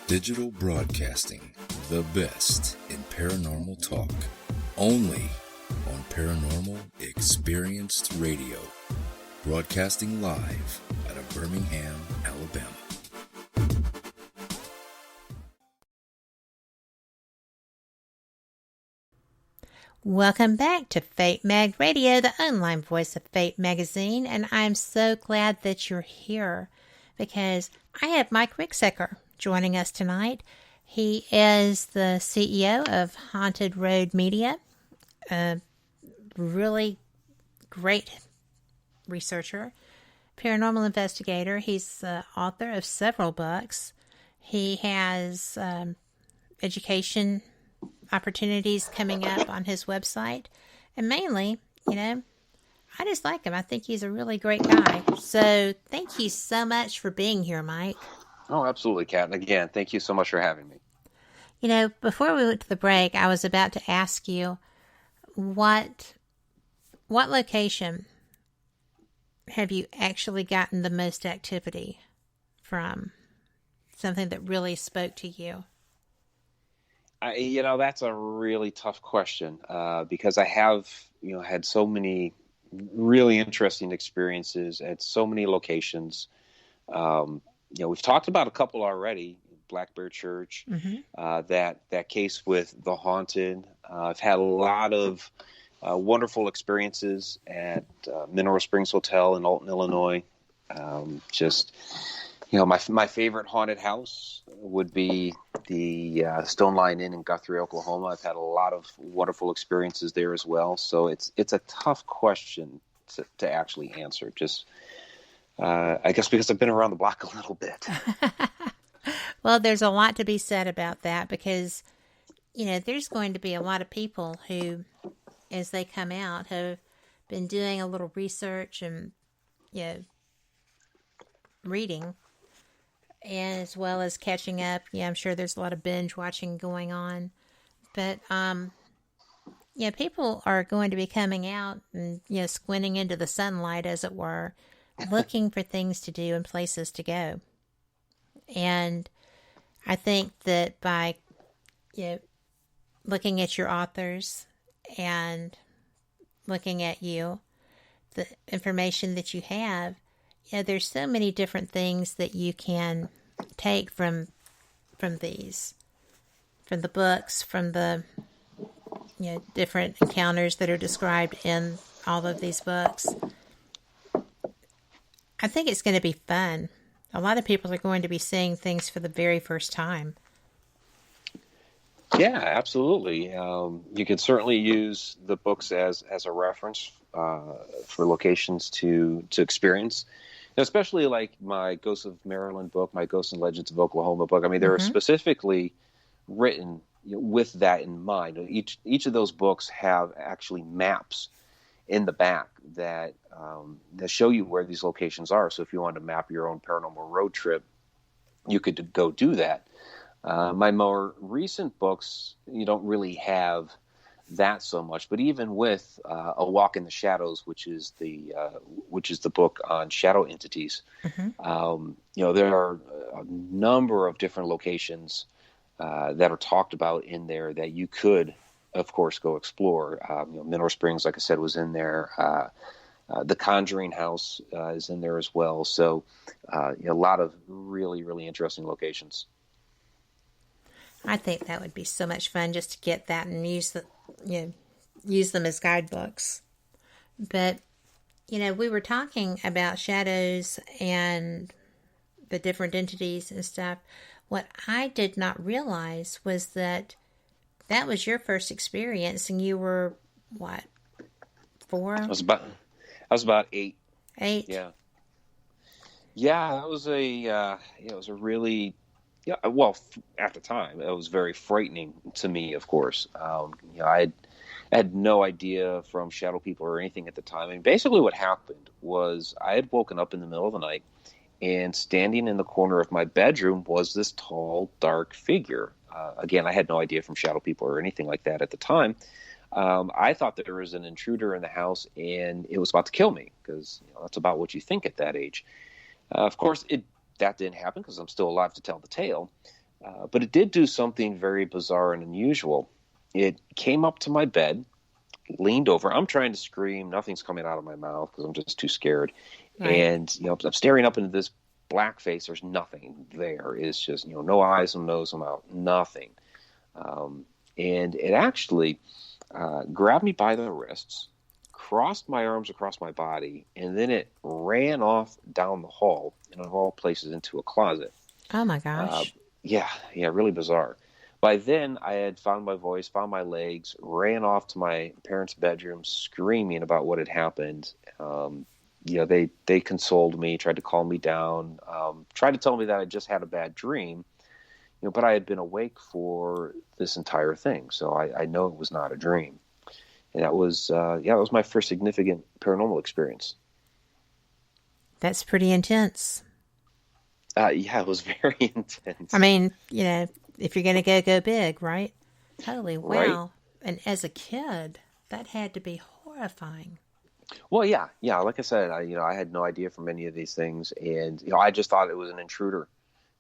Digital Broadcasting, the best in paranormal talk, only on Paranormal Experienced Radio, broadcasting live out of Birmingham, Alabama. Welcome back to Fate Mag Radio, the online voice of Fate Magazine, and I'm so glad that you're here because I have Mike Ricksecker joining us tonight. He is the CEO of Haunted Road Media, a really great researcher, paranormal investigator. He's the author of several books. He has education opportunities coming up on his website, and mainly, I just like him. I think he's a really great guy. So thank you so much for being here, Mike. Oh, absolutely, Kat. And again, thank you so much for having me. Before we went to the break, I was about to ask you what location have you actually gotten the most activity from? Something that really spoke to you? That's a really tough question because I have, had so many really interesting experiences at so many locations. We've talked about a couple already, Black Bear Church, that case with the haunted. I've had a lot of wonderful experiences at Mineral Springs Hotel in Alton, Illinois. My favorite haunted house would be the Stone Line Inn in Guthrie, Oklahoma. I've had a lot of wonderful experiences there as well. So it's a tough question to actually answer. I guess because I've been around the block a little bit. Well, there's a lot to be said about that because, there's going to be a lot of people who, as they come out, have been doing a little research and, reading, as well as catching up. I'm sure there's a lot of binge watching going on. But, people are going to be coming out and, squinting into the sunlight, as it were, looking for things to do and places to go. And I think that by, looking at your authors and looking at you, the information that you have, there's so many different things that you can take from these, from the books, from the different encounters that are described in all of these books. I think it's going to be fun. A lot of people are going to be seeing things for the very first time. Yeah, absolutely. You can certainly use the books as a reference for locations to experience. Especially like my Ghosts of Maryland book, my Ghosts and Legends of Oklahoma book. I mean, they're specifically written with that in mind. Each of those books have actually maps in the back that show you where these locations are. So if you wanted to map your own paranormal road trip, you could go do that. My more recent books, you don't really have that so much, but even with A Walk in the Shadows, which is the book on shadow entities, there are a number of different locations that are talked about in there that you could, of course, go explore. Mineral Springs, like I said, was in there. The Conjuring House is in there as well. So a lot of really, really interesting locations. I think that would be so much fun just to get that and use them as guidebooks. But, we were talking about shadows and the different entities and stuff. What I did not realize was that was your first experience, and you were, what, 4? I was about 8. 8? Yeah. Yeah, that was it was a really... Yeah, well, at the time, it was very frightening to me, of course. I had no idea from shadow people or anything at the time. I mean, basically what happened was I had woken up in the middle of the night, and standing in the corner of my bedroom was this tall, dark figure. Again, I had no idea from shadow people or anything like that at the time. I thought there was an intruder in the house, and it was about to kill me, because that's about what you think at that age. Of course, it that didn't happen because I'm still alive to tell the tale. But it did do something very bizarre and unusual. It came up to my bed, leaned over. I'm trying to scream. Nothing's coming out of my mouth because I'm just too scared. Right. And, I'm staring up into this black face. There's nothing there. It's just, no eyes, no nose, no mouth, nothing. And it actually grabbed me by the wrists, crossed my arms across my body, and then it ran off down the hall, and of all places into a closet. Oh, my gosh. Yeah, really bizarre. By then, I had found my voice, found my legs, ran off to my parents' bedroom screaming about what had happened. They consoled me, tried to calm me down, tried to tell me that I just had a bad dream, but I had been awake for this entire thing, so I know it was not a dream. And that was, that was my first significant paranormal experience. That's pretty intense. It was very intense. I mean, if you're going to go big, right? Holy wow. Right. And as a kid, that had to be horrifying. Well, yeah. Like I said, I had no idea from any of these things. And, I just thought it was an intruder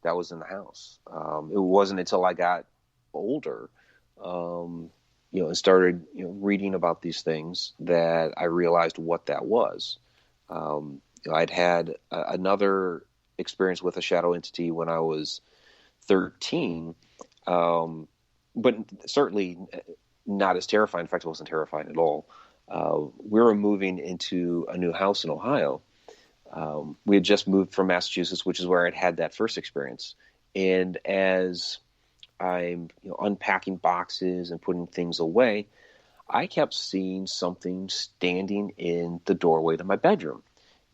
that was in the house. It wasn't until I got older, and started, reading about these things that I realized what that was. I'd had another experience with a shadow entity when I was 13, but certainly not as terrifying. In fact, it wasn't terrifying at all. We were moving into a new house in Ohio. We had just moved from Massachusetts, which is where I'd had that first experience. And as I'm unpacking boxes and putting things away, I kept seeing something standing in the doorway to my bedroom.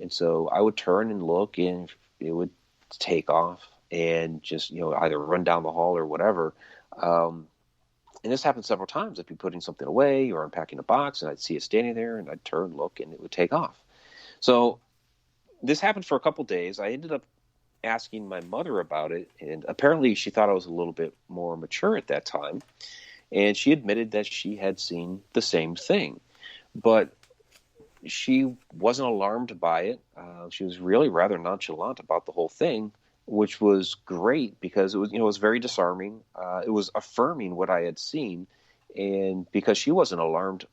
And so I would turn and look, and it would take off and just, either run down the hall or whatever. And this happened several times. I'd be putting something away or unpacking a box, and I'd see it standing there, and I'd turn, look, and it would take off. So this happened for a couple days. I ended up asking my mother about it, and apparently she thought I was a little bit more mature at that time. And she admitted that she had seen the same thing. But she wasn't alarmed by it. She was really rather nonchalant about the whole thing, which was great because it was, it was very disarming. It was affirming what I had seen, and because she wasn't alarmed,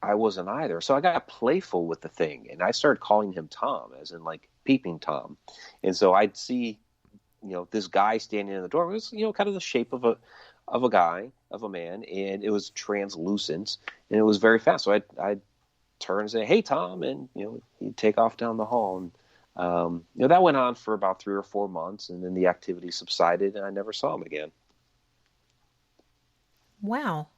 I wasn't either. So I got playful with the thing, and I started calling him Tom, as in like peeping Tom. And so I'd see, this guy standing in the door. It was, kind of the shape of a guy, of a man, and it was translucent, and it was very fast. So I'd turn and say, "Hey, Tom," and he'd take off down the hall. And that went on for about 3 or 4 months, and then the activity subsided, and I never saw him again. Wow.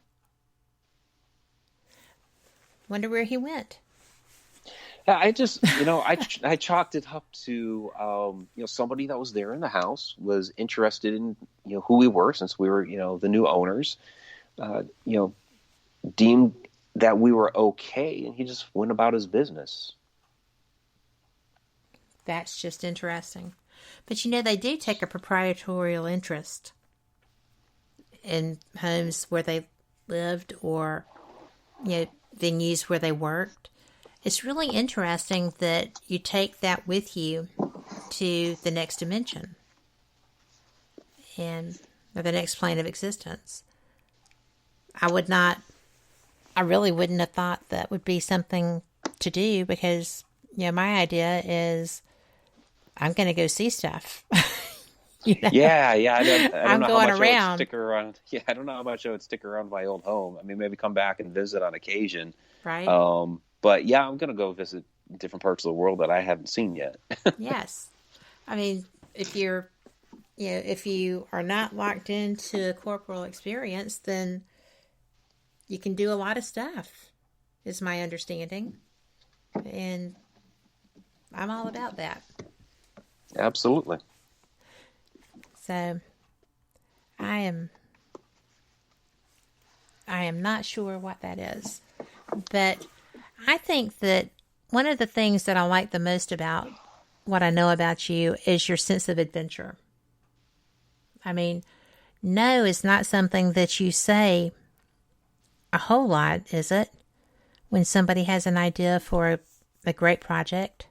Wonder where he went. Yeah, I just, I chalked it up to, somebody that was there in the house was interested in, who we were, since we were, the new owners, deemed that we were okay, and he just went about his business. That's just interesting. But they do take a proprietorial interest in homes where they lived or, venues where they worked. It's really interesting that you take that with you to the next dimension or the next plane of existence. I really wouldn't have thought that would be something to do because, my idea is I'm going to go see stuff. Yeah. I don't know going how much around. I would stick around. Yeah, I don't know how much I would stick around my old home. I mean, maybe come back and visit on occasion. Right. But yeah, I'm going to go visit different parts of the world that I haven't seen yet. Yes. I mean, if you are not locked into a corporal experience, then you can do a lot of stuff, is my understanding. And I'm all about that. Absolutely. So I am not sure what that is. But I think that one of the things that I like the most about what I know about you is your sense of adventure. I mean, no is not something that you say a whole lot, is it? When somebody has an idea for a great project.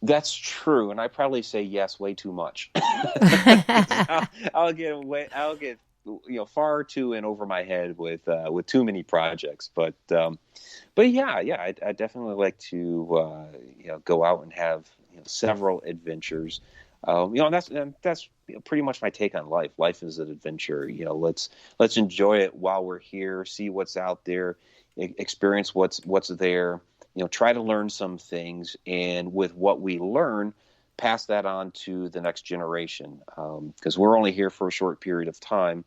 That's true, and I probably say yes way too much. I'll get far too in over my head with too many projects. But yeah, I definitely like to go out and have several adventures. That's pretty much my take on life. Life is an adventure. Let's enjoy it while we're here. See what's out there, experience what's there. Try to learn some things, and with what we learn, pass that on to the next generation. Because we're only here for a short period of time,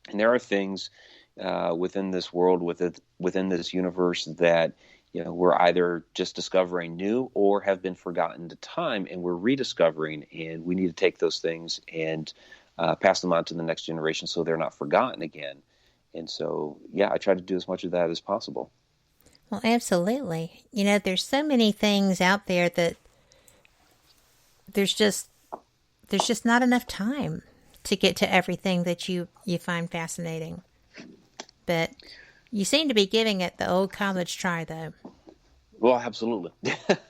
and there are things within this world, within this universe, that we're either just discovering new or have been forgotten to time, and we're rediscovering. And we need to take those things and pass them on to the next generation so they're not forgotten again. And so, yeah, I try to do as much of that as possible. Well, absolutely. There's so many things out there that there's just not enough time to get to everything that you find fascinating. But you seem to be giving it the old college try, though. Well, absolutely.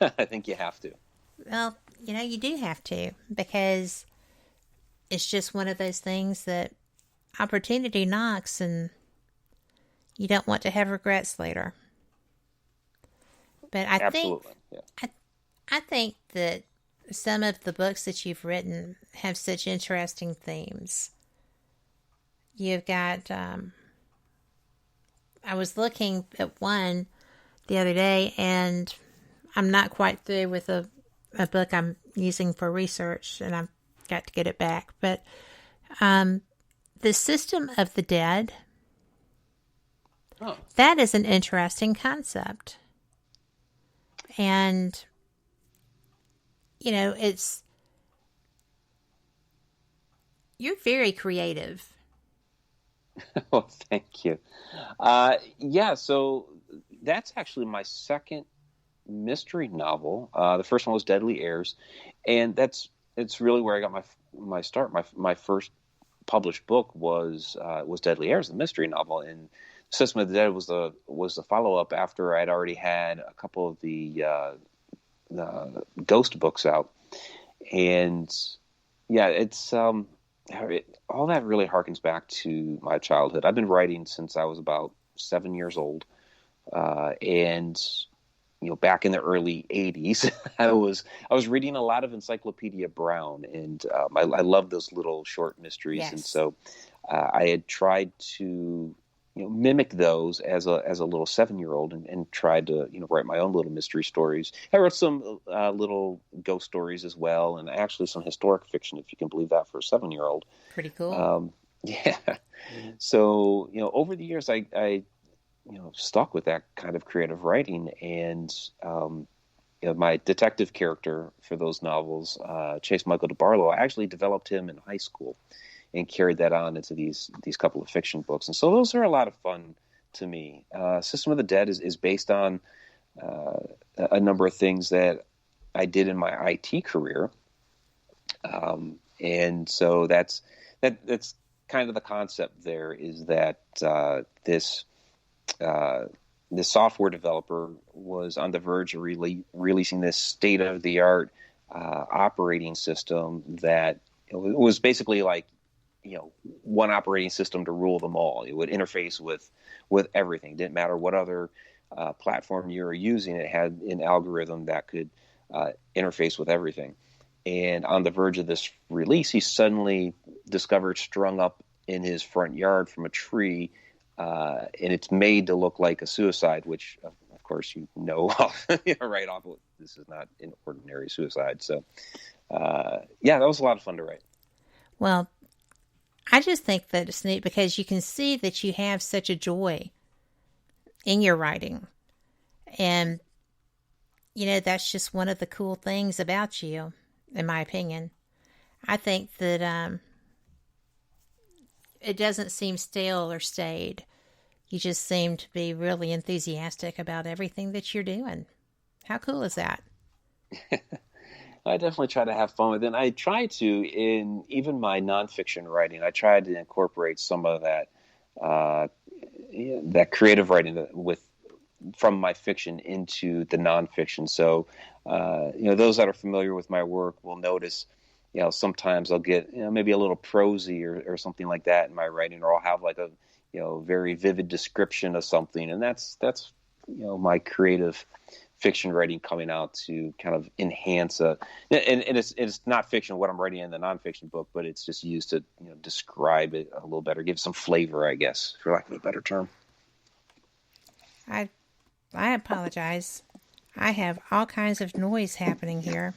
I think you have to. Well, you do have to, because it's just one of those things that opportunity knocks, and you don't want to have regrets later. But I think that some of the books that you've written have such interesting themes. You've got, I was looking at one the other day, and I'm not quite through with a book I'm using for research, and I've got to get it back. But the System of the Dead, that is an interesting concept. And, you're very creative. Well, thank you. So that's actually my second mystery novel. The first one was Deadly Airs, and it's really where I got my start. My first published book was Deadly Airs, the mystery novel, and System of the Dead was the follow-up after I'd already had a couple of the ghost books out. And yeah, it's all that really harkens back to my childhood. I've been writing since I was about 7 years old, and back in the early 80s, I was reading a lot of Encyclopedia Brown, and I love those little short mysteries. Yes. And so I had tried to mimic those as a little 7-year-old, and tried to write my own little mystery stories. I wrote some little ghost stories as well, and actually some historic fiction, if you can believe that, for a 7-year-old. Pretty cool. Yeah. So over the years, I stuck with that kind of creative writing, and my detective character for those novels, Chase Michael DeBarlow, I actually developed him in high school and carried that on into these couple of fiction books. And so those are a lot of fun to me. System of the Dead is based on a number of things that I did in my IT career. And so that's kind of the concept there, is that this software developer was on the verge of releasing this state-of-the-art operating system that was basically like, one operating system to rule them all. It would interface with everything. It didn't matter what other platform you were using. It had an algorithm that could interface with everything. And on the verge of this release, he suddenly discovered, strung up in his front yard from a tree, and it's made to look like a suicide, which of course right off. This is not an ordinary suicide. So that was a lot of fun to write. Well, I just think that it's neat because you can see that you have such a joy in your writing. And, that's just one of the cool things about you, in my opinion. I think that it doesn't seem stale or staid. You just seem to be really enthusiastic about everything that you're doing. How cool is that? I definitely try to have fun with it. And I try to, in even my nonfiction writing, I try to incorporate some of that that creative writing with from my fiction into the nonfiction. So, those that are familiar with my work will notice, sometimes I'll get, maybe a little prosy or something like that in my writing, or I'll have like a, very vivid description of something. And that's, my creative fiction writing coming out to kind of enhance and it's not fiction what I'm writing in the nonfiction book, but it's just used to, describe it a little better, give some flavor, I guess, for lack of a better term. I apologize. I have all kinds of noise happening here.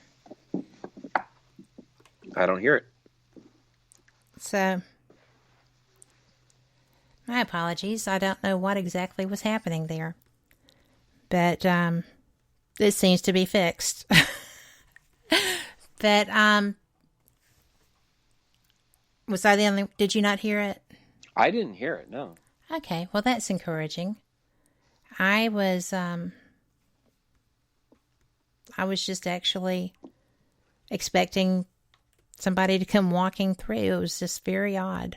I don't hear it. So, my apologies. I don't know what exactly was happening there. But, it seems to be fixed. But, was I the only... Did you not hear it? I didn't hear it, no. Okay, well, that's encouraging. I was just actually expecting somebody to come walking through. It was just very odd.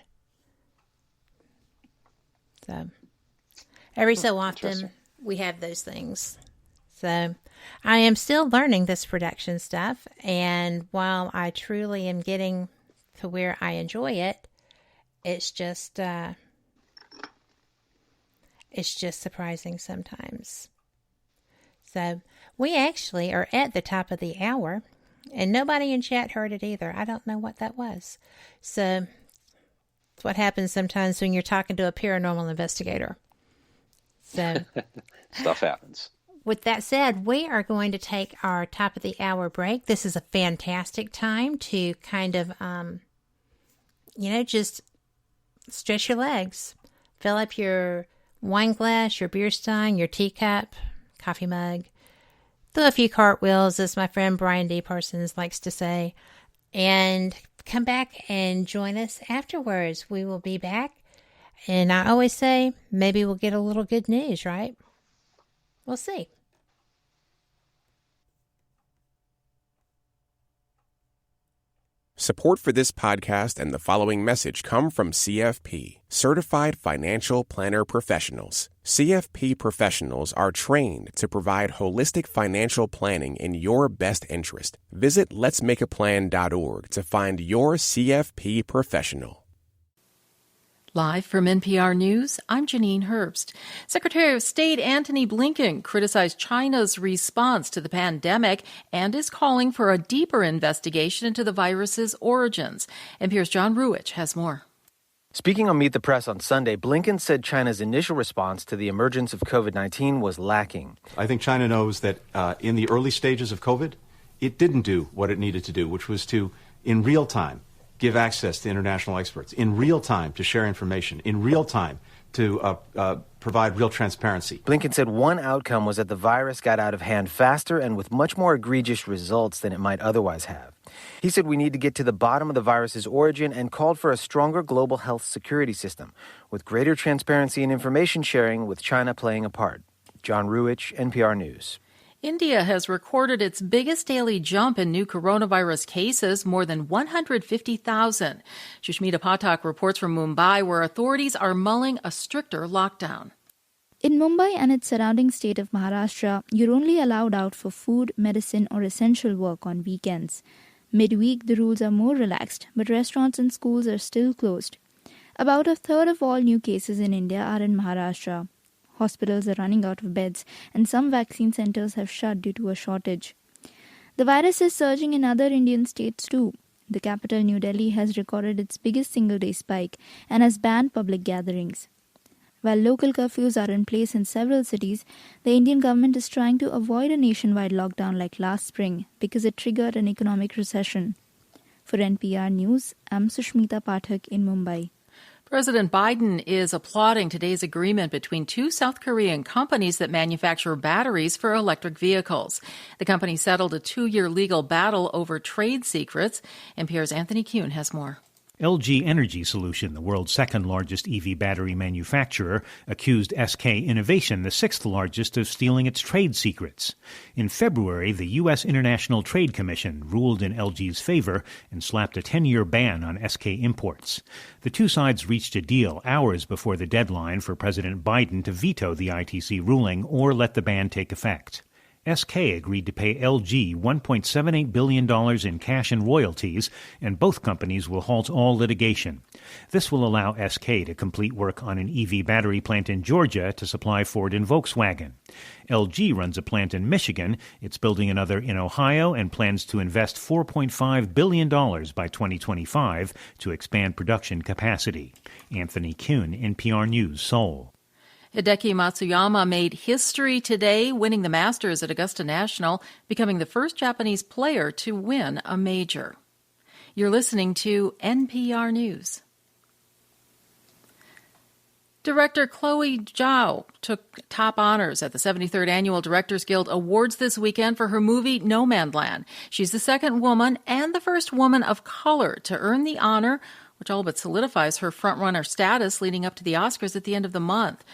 So, every so often, we have those things. So, I am still learning this production stuff, and while I truly am getting to where I enjoy it, it's just surprising sometimes. So, we actually are at the top of the hour, and nobody in chat heard it either. I don't know what that was. So, it's what happens sometimes when you're talking to a paranormal investigator. So, stuff happens. With that said, we are going to take our top of the hour break. This is a fantastic time to kind of, just stretch your legs. Fill up your wine glass, your beer stein, your teacup, coffee mug. Do a few cartwheels, as my friend Brian D. Parsons likes to say. And come back and join us afterwards. We will be back. And I always say, maybe we'll get a little good news, right? We'll see. Support for this podcast and the following message come from CFP, Certified Financial Planner Professionals. CFP professionals are trained to provide holistic financial planning in your best interest. Visit letsmakeaplan.org to find your CFP professional. Live from NPR News, I'm Janine Herbst. Secretary of State Antony Blinken criticized China's response to the pandemic and is calling for a deeper investigation into the virus's origins. NPR's John Ruich has more. Speaking on Meet the Press on Sunday, Blinken said China's initial response to the emergence of COVID-19 was lacking. I think China knows that in the early stages of COVID, it didn't do what it needed to do, which was to, in real time, give access to international experts, in real time to share information, in real time to provide real transparency. Blinken said one outcome was that the virus got out of hand faster and with much more egregious results than it might otherwise have. He said we need to get to the bottom of the virus's origin and called for a stronger global health security system with greater transparency and information sharing, with China playing a part. John Ruich, NPR News. India has recorded its biggest daily jump in new coronavirus cases, more than 150,000. Shushmita Pathak reports from Mumbai, where authorities are mulling a stricter lockdown. In Mumbai and its surrounding state of Maharashtra, you're only allowed out for food, medicine, or essential work on weekends. Midweek, the rules are more relaxed, but restaurants and schools are still closed. About a third of all new cases in India are in Maharashtra. Hospitals are running out of beds, and some vaccine centers have shut due to a shortage. The virus is surging in other Indian states too. The capital, New Delhi, has recorded its biggest single-day spike and has banned public gatherings. While local curfews are in place in several cities, the Indian government is trying to avoid a nationwide lockdown like last spring because it triggered an economic recession. For NPR News, I'm Sushmita Pathak in Mumbai. President Biden is applauding today's agreement between two South Korean companies that manufacture batteries for electric vehicles. The company settled a 2-year legal battle over trade secrets. NPR's Anthony Kuhn has more. LG Energy Solution, the world's second-largest EV battery manufacturer, accused SK Innovation, the sixth-largest, of stealing its trade secrets. In February, the U.S. International Trade Commission ruled in LG's favor and slapped a 10-year ban on SK imports. The two sides reached a deal hours before the deadline for President Biden to veto the ITC ruling or let the ban take effect. SK agreed to pay LG $1.78 billion in cash and royalties, and both companies will halt all litigation. This will allow SK to complete work on an EV battery plant in Georgia to supply Ford and Volkswagen. LG runs a plant in Michigan. It's building another in Ohio and plans to invest $4.5 billion by 2025 to expand production capacity. Anthony Kuhn, NPR News, Seoul. Hideki Matsuyama made history today, winning the Masters at Augusta National, becoming the first Japanese player to win a major. You're listening to NPR News. Director Chloe Zhao took top honors at the 73rd Annual Directors Guild Awards this weekend for her movie Nomadland. She's the second woman and the first woman of color to earn the honor, which all but solidifies her frontrunner status leading up to the Oscars at the end of the month.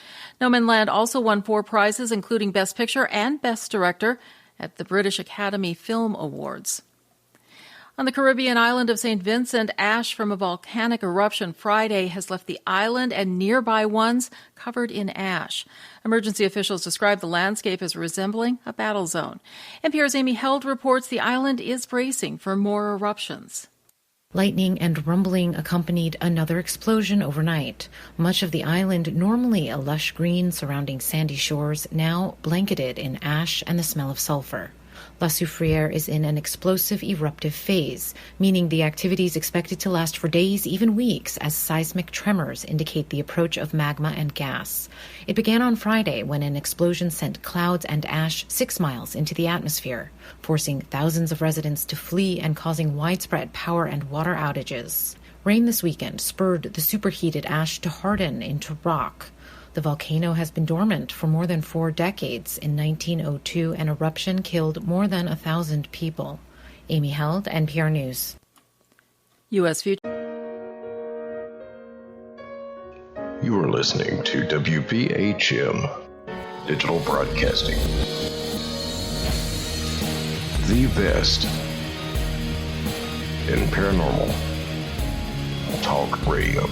Nomadland also won 4 prizes, including Best Picture and Best Director, at the British Academy Film Awards. On the Caribbean island of St. Vincent, ash from a volcanic eruption Friday has left the island and nearby ones covered in ash. Emergency officials describe the landscape as resembling a battle zone. NPR's Amy Held reports the island is bracing for more eruptions. Lightning and rumbling accompanied another explosion overnight. Much of the island, normally a lush green surrounding sandy shores, now blanketed in ash and the smell of sulfur. La Soufrière is in an explosive eruptive phase, meaning the activity is expected to last for days, even weeks, as seismic tremors indicate the approach of magma and gas. It began on Friday when an explosion sent clouds and ash 6 miles into the atmosphere, forcing thousands of residents to flee and causing widespread power and water outages. Rain this weekend spurred the superheated ash to harden into rock. The volcano has been dormant for more than 4 decades. In 1902, an eruption killed more than 1,000 people. Amy Held, NPR News. U.S. Future. You are listening to WBHM Digital Broadcasting. The best in paranormal talk radio.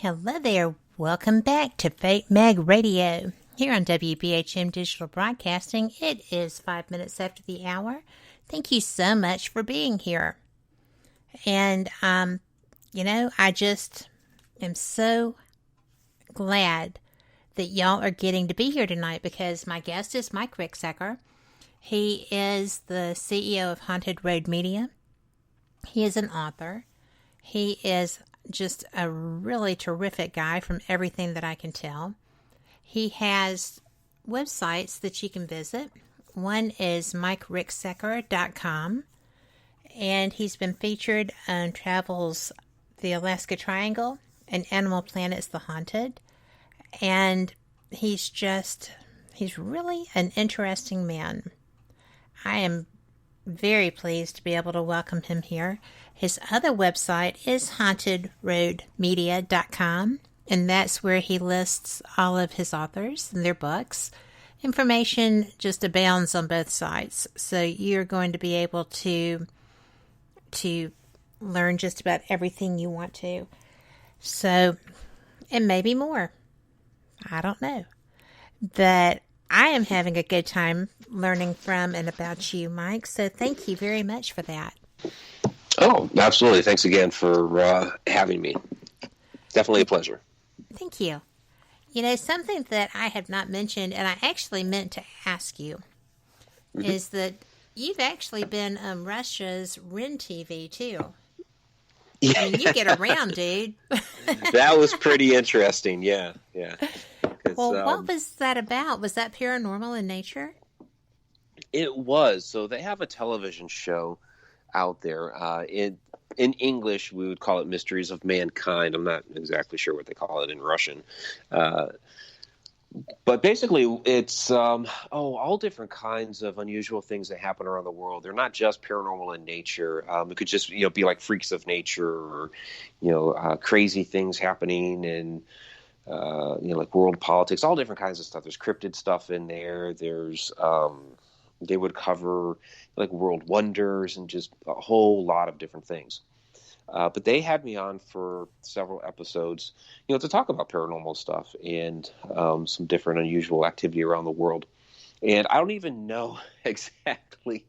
Hello there. Welcome back to Fate Mag Radio here on WBHM Digital Broadcasting. It is 5 minutes after the hour. Thank you so much for being here. And, I just am so glad that y'all are getting to be here tonight because my guest is Mike Ricksecker. He is the CEO of Haunted Road Media. He is an author. He is just a really terrific guy from everything that I can tell. He has websites that you can visit. One is MikeRicksecker.com, and he's been featured on Travels the Alaska Triangle and Animal Planet's The Haunted. And he's really an interesting man. I am very pleased to be able to welcome him here. His other website is hauntedroadmedia.com, and that's where he lists all of his authors and their books. Information just abounds on both sites, so you're going to be able to learn just about everything you want to. So, and maybe more. I don't know. But I am having a good time learning from and about you, Mike, so thank you very much for that. Oh, absolutely. Thanks again for having me. Definitely a pleasure. Thank you. You know, something that I have not mentioned, and I actually meant to ask you, is that you've actually been on Russia's REN TV, too. Yeah. I mean, you get around, dude. That was pretty interesting, yeah. Well, what was that about? Was that paranormal in nature? It was. So they have a television show out there. In English, we would call it Mysteries of Mankind. I'm not exactly sure what they call it in Russian. But basically, it's all different kinds of unusual things that happen around the world. They're not just paranormal in nature. It could just be like freaks of nature, or crazy things happening, and like world politics. All different kinds of stuff. There's cryptid stuff in there. There's they would cover like world wonders and just a whole lot of different things. But they had me on for several episodes, to talk about paranormal stuff and some different unusual activity around the world. And I don't even know exactly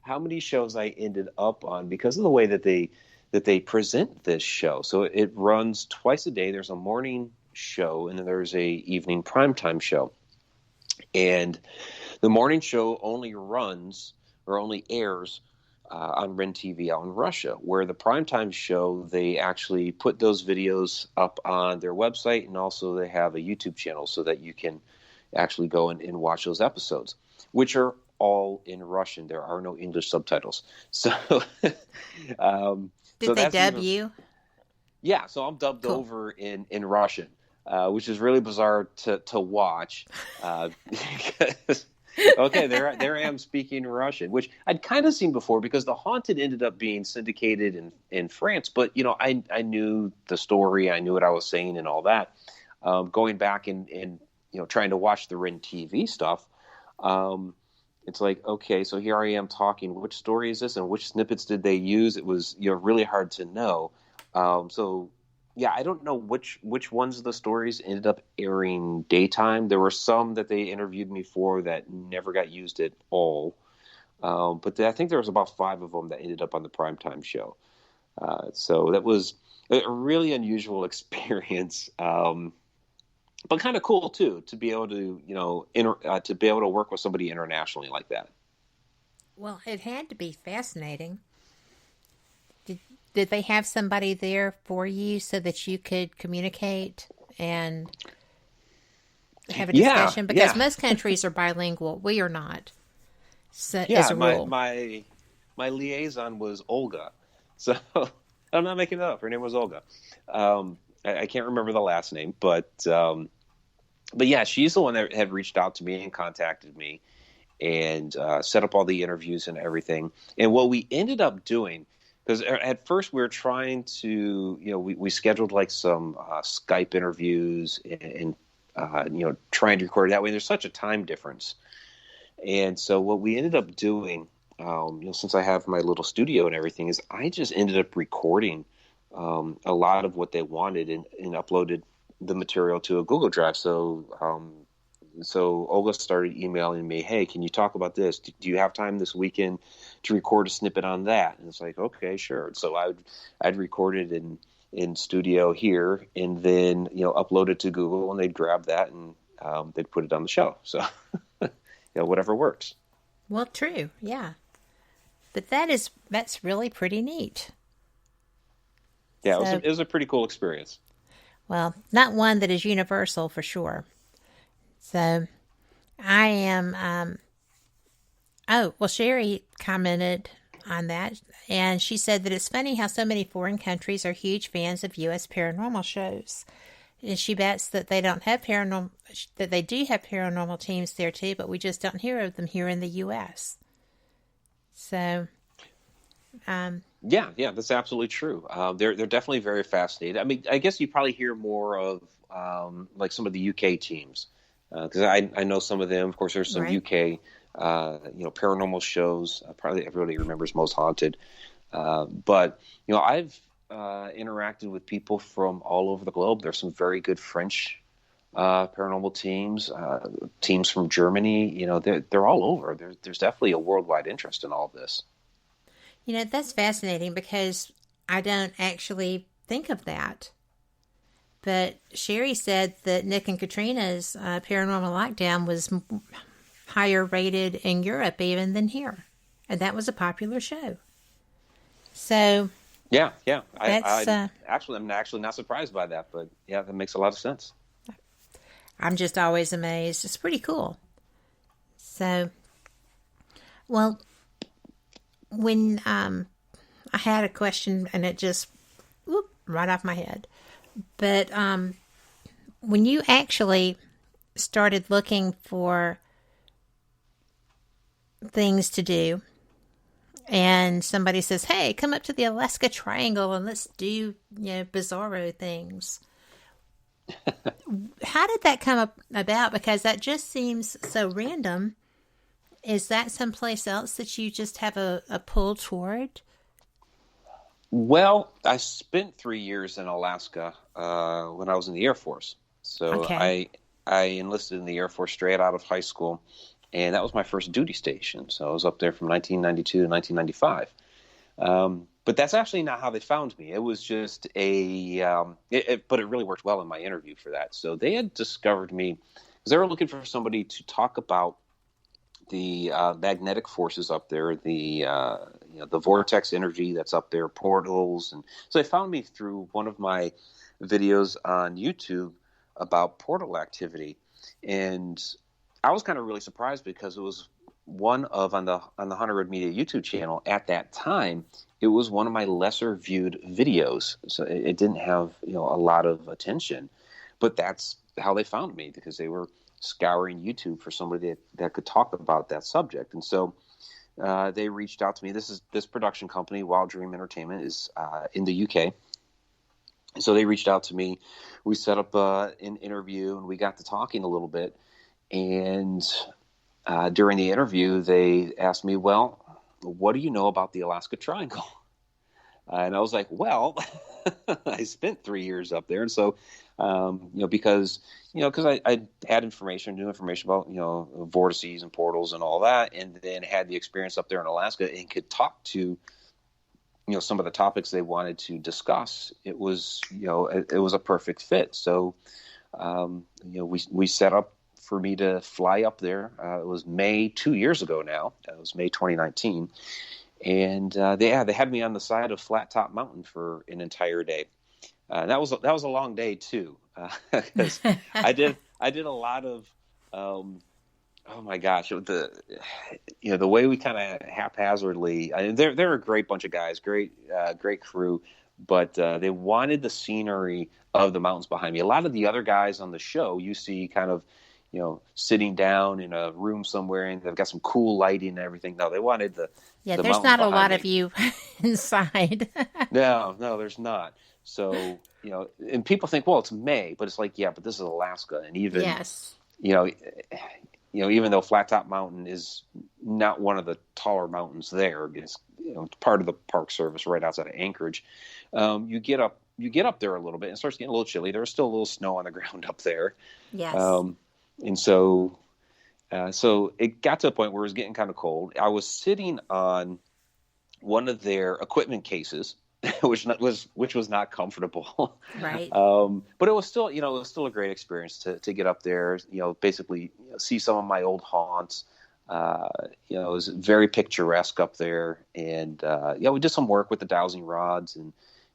how many shows I ended up on because of the way that they present this show. So it runs twice a day. There's a morning show and then there's a evening primetime show. And the morning show only airs on REN TV out in Russia, where the primetime show, they actually put those videos up on their website, and also they have a YouTube channel so that you can actually go and watch those episodes, which are all in Russian. There are no English subtitles. So, did they dub you? Yeah, so I'm dubbed over in Russian, which is really bizarre to watch because. Okay, there I am speaking Russian, which I'd kind of seen before because The Haunted ended up being syndicated in France. But, I knew the story. I knew what I was saying and all that. Going back and trying to watch the REN TV stuff, it's like, okay, so here I am talking. Which story is this and which snippets did they use? It was really hard to know. Yeah, I don't know which ones of the stories ended up airing daytime. There were some that they interviewed me for that never got used at all. But I think there was about 5 of them that ended up on the primetime show. So that was a really unusual experience, but kind of cool too, to be able to, to be able to work with somebody internationally like that. Well, it had to be fascinating. Did they have somebody there for you so that you could communicate and have a discussion? Because most countries are bilingual. We are not. So, as a rule. My liaison was Olga. So I'm not making it up. Her name was Olga. I can't remember the last name, but yeah, she's the one that had reached out to me and contacted me and set up all the interviews and everything. And what we ended up doing, because at first we were trying to, we scheduled like some Skype interviews and trying to record it that way. There's such a time difference. And so what we ended up doing, since I have my little studio and everything, is I just ended up recording a lot of what they wanted and uploaded the material to a Google Drive. So Olga started emailing me, hey, can you talk about this? Do you have time this weekend to record a snippet on that? And it's like, okay, sure. So I'd record it in studio here and then, upload it to Google, and they'd grab that and they'd put it on the show. So, whatever works. Well, true. Yeah. But that's really pretty neat. Yeah, it was a pretty cool experience. Well, not one that is universal for sure. So I am, Sherry commented on that, and she said that it's funny how so many foreign countries are huge fans of U.S. paranormal shows. And she bets that they do have paranormal teams there too, but we just don't hear of them here in the U.S. So, yeah, that's absolutely true. They're definitely very fascinated. I mean, I guess you probably hear more of like some of the UK teams. Because I know some of them. Of course, there's some UK, paranormal shows. Probably everybody remembers Most Haunted. But I've interacted with people from all over the globe. There's some very good French paranormal teams, teams from Germany. They're all over. There's definitely a worldwide interest in all of this. That's fascinating because I don't actually think of that. But Sherry said that Nick and Katrina's Paranormal Lockdown was higher rated in Europe even than here. And that was a popular show. So... Yeah. I'm actually not surprised by that, but yeah, that makes a lot of sense. I'm just always amazed. It's pretty cool. So, Well, when I had a question and it just right off my head, but when you actually started looking for things to do, and somebody says, "Hey, come up to the Alaska Triangle and let's do bizarro things." How did that come about? Because that just seems so random. Is that someplace else that you just have a pull toward? Well, I spent 3 years in Alaska when I was in the Air Force. So I enlisted in the Air Force straight out of high school, and that was my first duty station. So I was up there from 1992 to 1995. But that's actually not how they found me. It was just but it really worked well in my interview for that. So they had discovered me because they were looking for somebody to talk about the magnetic forces up there, the vortex energy that's up there, portals, and so they found me through one of my videos on YouTube about portal activity, and I was kind of really surprised because it was one of on the Hunter Road Media YouTube channel at that time. It was one of my lesser viewed videos, so it didn't have a lot of attention, but that's how they found me because they were scouring YouTube for somebody that could talk about that subject. And so they reached out to me. This production company, Wild Dream Entertainment, is in the UK. So they reached out to me. We set up an interview, and we got to talking a little bit. And during the interview, they asked me, well, what do you know about the Alaska Triangle? And I was like, well, I spent 3 years up there. And so, because I had new information about, vortices and portals and all that, and then had the experience up there in Alaska and could talk to, some of the topics they wanted to discuss. It was, it was a perfect fit. So, we set up for me to fly up there. It was May 2 years ago now. It was May 2019. And they had me on the side of Flat Top Mountain for an entire day. That was a long day too, because I did a lot of oh my gosh, the way we kind of haphazardly. They're a great bunch of guys, great crew, but they wanted the scenery of the mountains behind me. A lot of the other guys on the show you see kind of sitting down in a room somewhere, and they've got some cool lighting and everything. No, they wanted the there's not a lot of you inside. No, there's not. So, and people think, well, it's May, but it's like, yeah, but this is Alaska. And even, even though Flat Top Mountain is not one of the taller mountains there, it's, part of the Park Service right outside of Anchorage. You get up there a little bit and it starts getting a little chilly. There's still a little snow on the ground up there. Yes. And so it got to a point where it was getting kind of cold. I was sitting on one of their equipment cases, which was not comfortable. Right. But it was still, a great experience to get up there, basically see some of my old haunts. It was very picturesque up there. And, we did some work with the dowsing rods and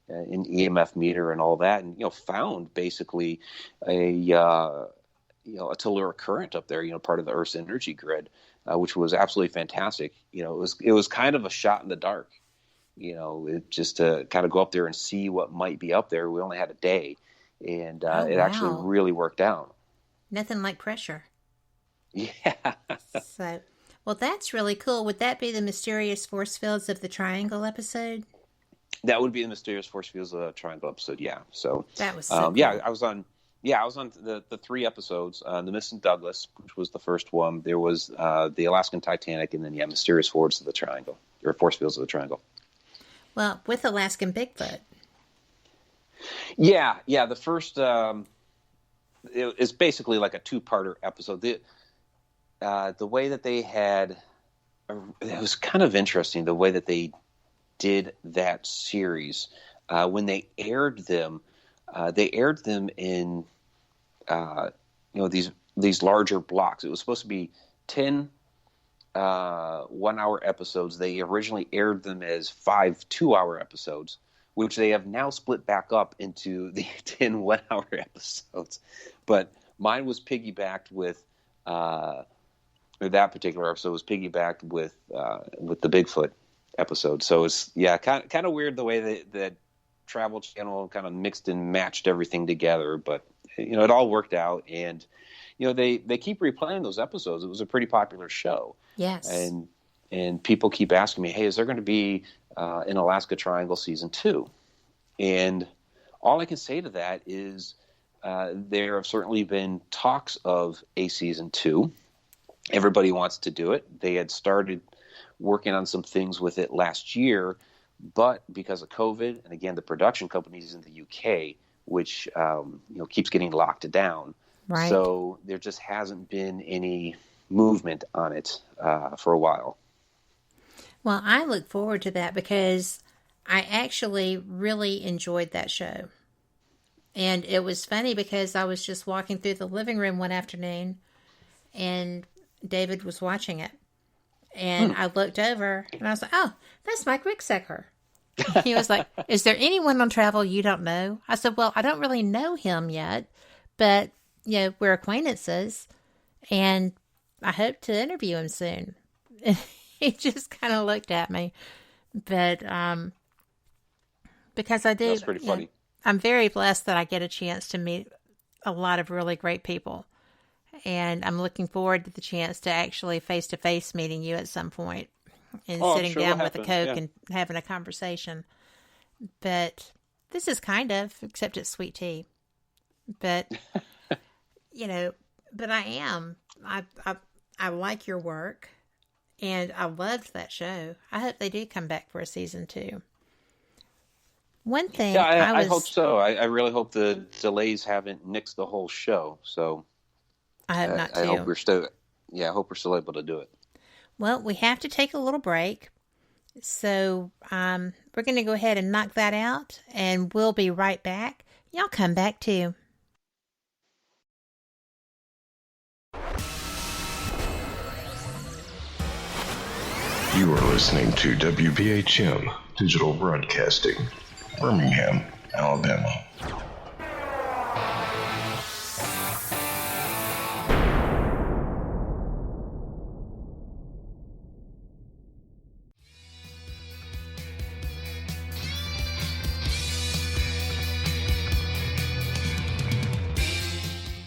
an EMF meter and all that. And, found basically a telluric current up there, part of the Earth's energy grid, which was absolutely fantastic. It was kind of a shot in the dark, just to kind of go up there and see what might be up there. We only had a day, and it actually really worked out. Nothing like pressure. Yeah. So, well, that's really cool. Would that be the Mysterious Force Fields of the Triangle episode? That would be the Mysterious Force Fields of the Triangle episode. Yeah. So that was so cool. Yeah, I was on the 3 episodes, the Missing Douglas, which was the first one. There was the Alaskan Titanic, and then Mysterious Force of the Triangle, or Force Fields of the Triangle. Well, with Alaskan Bigfoot. Yeah. The first it's basically like a 2-parter episode. The way that they had, it was kind of interesting the way that they did that series. When they aired them in these larger blocks. It was supposed to be 10 1-hour episodes. They originally aired them as 5 2-hour episodes, which they have now split back up into the 10 1-hour episodes. But mine was piggybacked with that particular episode was piggybacked with the Bigfoot episode. So it's kind of weird the way that Travel Channel kind of mixed and matched everything together, but it all worked out. And they keep replaying those episodes. It was a pretty popular show. Yes. And people keep asking me, hey, is there going to be an Alaska Triangle season 2? And all I can say to that is there have certainly been talks of a season 2. Everybody wants to do it. They had started working on some things with it last year, but because of COVID, and again, the production companies in the UK, which keeps getting locked down. Right. So there just hasn't been any movement on it for a while. Well, I look forward to that because I actually really enjoyed that show. And it was funny because I was just walking through the living room one afternoon and David was watching it. And I looked over and I was like, oh, that's Mike Ricksecker. He was like, is there anyone on Travel you don't know? I said, well, I don't really know him yet, but, we're acquaintances and I hope to interview him soon. He just kind of looked at me, but because I do, that's pretty funny. I'm very blessed that I get a chance to meet a lot of really great people, and I'm looking forward to the chance to actually face-to-face meeting you at some point and sitting down with a Coke and having a conversation. But this is kind of, except it's sweet tea. But but I like your work. And I loved that show. I hope they do come back for a season 2. One thing, I hope so. I really hope the delays haven't nixed the whole show. So I hope not too. I hope we're still able to do it. Well, we have to take a little break, so we're going to go ahead and knock that out, and we'll be right back. Y'all come back too. You are listening to WBHM Digital Broadcasting, Birmingham, Alabama.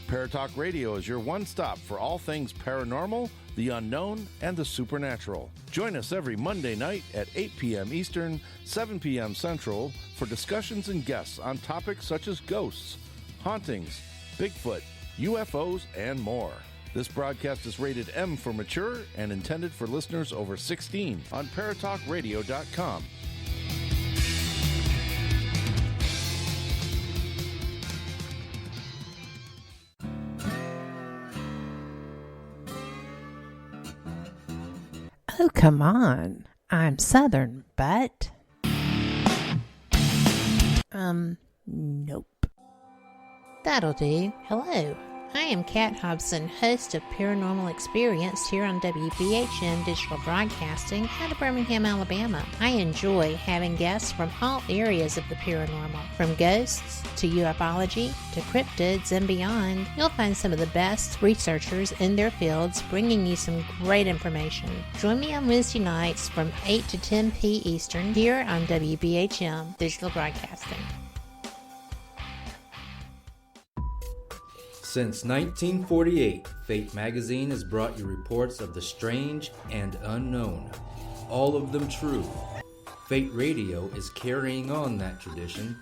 Paratalk Radio is your one-stop for all things paranormal, the unknown, and the supernatural. Join us every Monday night at 8 p.m. Eastern, 7 p.m. Central for discussions and guests on topics such as ghosts, hauntings, Bigfoot, UFOs, and more. This broadcast is rated M for mature and intended for listeners over 16 on paratalkradio.com. Oh, come on. I'm Southern, but... Nope. That'll do. Hello. I am Kat Hobson, host of Paranormal Experience here on WBHM Digital Broadcasting out of Birmingham, Alabama. I enjoy having guests from all areas of the paranormal, from ghosts to ufology to cryptids and beyond. You'll find some of the best researchers in their fields bringing you some great information. Join me on Wednesday nights from 8 to 10 p. Eastern here on WBHM Digital Broadcasting. Since 1948, Fate magazine has brought you reports of the strange and unknown, all of them true. Fate Radio is carrying on that tradition,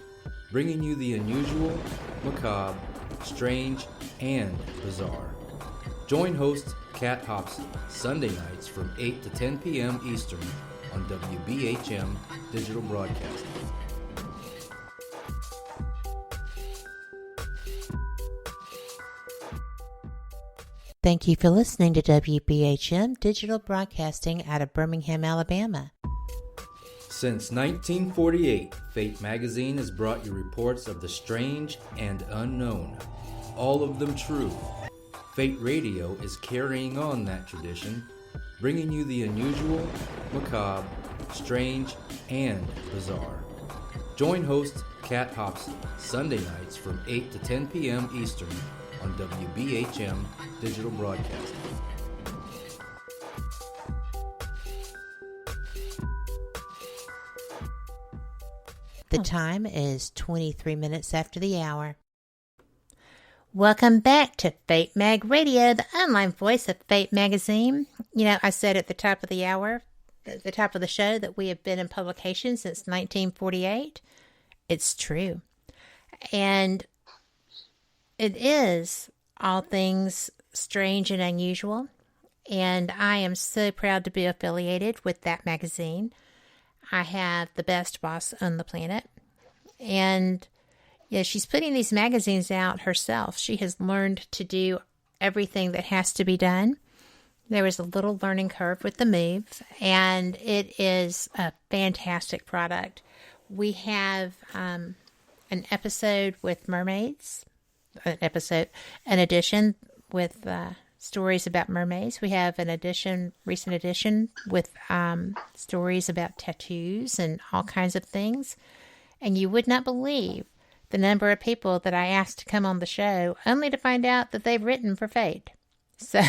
bringing you the unusual, macabre, strange, and bizarre. Join host Kat Hobson Sunday nights from 8 to 10 p.m. Eastern on WBHM Digital Broadcasting. Thank you for listening to WBHM Digital Broadcasting out of Birmingham, Alabama. Since 1948, Fate magazine has brought you reports of the strange and unknown, all of them true. Fate Radio is carrying on that tradition, bringing you the unusual, macabre, strange, and bizarre. Join host Kat Hobson Sunday nights from 8 to 10 p.m. Eastern on WBHM Digital Broadcasting. The time is 23 minutes after the hour. Welcome back to Fate Mag Radio, the online voice of Fate Magazine. You know, I said at the top of the hour, at the top of the show, that we have been in publication since 1948. It's true. And it is all things strange and unusual. And I am so proud to be affiliated with that magazine. I have the best boss on the planet. And yeah, she's putting these magazines out herself. She has learned to do everything that has to be done. There was a little learning curve with the move, and it is a fantastic product. We have an episode with mermaids, an edition with stories about mermaids. We have an recent edition with stories about tattoos and all kinds of things. And you would not believe the number of people that I asked to come on the show, only to find out that they've written for Fate. So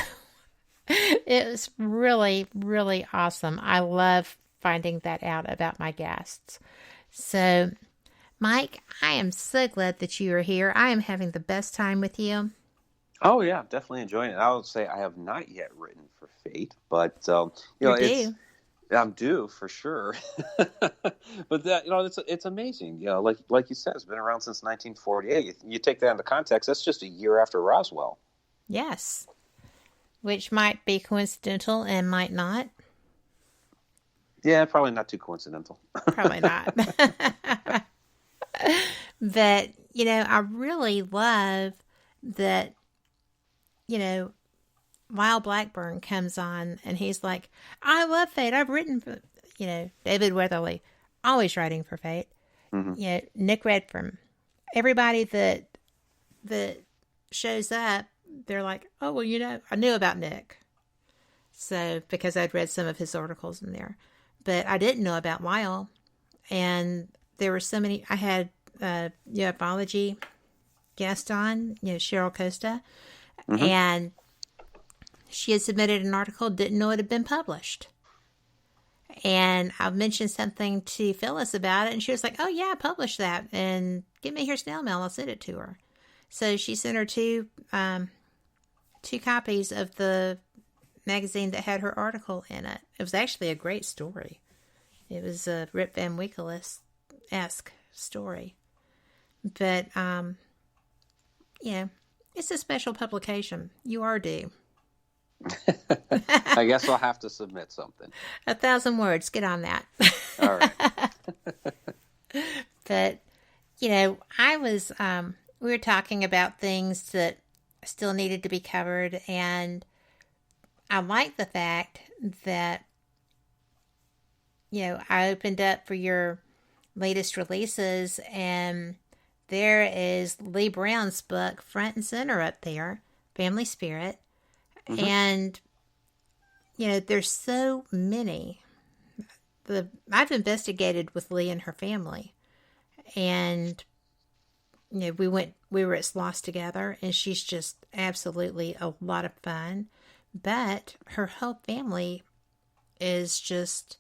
it was really, really awesome. I love finding that out about my guests. So, Mike, I am so glad that you are here. I am having the best time with you. Oh, yeah, definitely enjoying it. I would say I have not yet written for Fate, but, I'm due for sure. But that, it's amazing. Like you said, it's been around since 1948. You take that into context, that's just a year after Roswell. Yes. Which might be coincidental and might not. Yeah, probably not too coincidental. Probably not. But, I really love that, Lyle Blackburn comes on and he's like, I love Fate. I've written for, David Weatherly, always writing for Fate. Mm-hmm. Nick Redfern. Everybody that shows up, they're like, oh, well, I knew about Nick. So, because I'd read some of his articles in there. But I didn't know about Lyle. And there were so many. I had ufology guest on, Cheryl Costa. Mm-hmm. And she had submitted an article, didn't know it had been published. And I mentioned something to Phyllis about it, and she was like, oh, yeah, I published that. And give me her snail mail, I'll send it to her. So she sent her two copies of the magazine that had her article in it. It was actually a great story. It was a Rip Van Winkle-esque story. But, it's a special publication. You are due. I guess I'll have to submit something. 1,000 words. Get on that. All right. But, I was, we were talking about things that still needed to be covered, and I like the fact that, I opened up for your latest releases, and there is Lee Brown's book front and center up there, Family Spirit. Mm-hmm. And, there's so many. I've investigated with Lee and her family. And, we were at SLOSS together, and she's just absolutely a lot of fun. But her whole family is just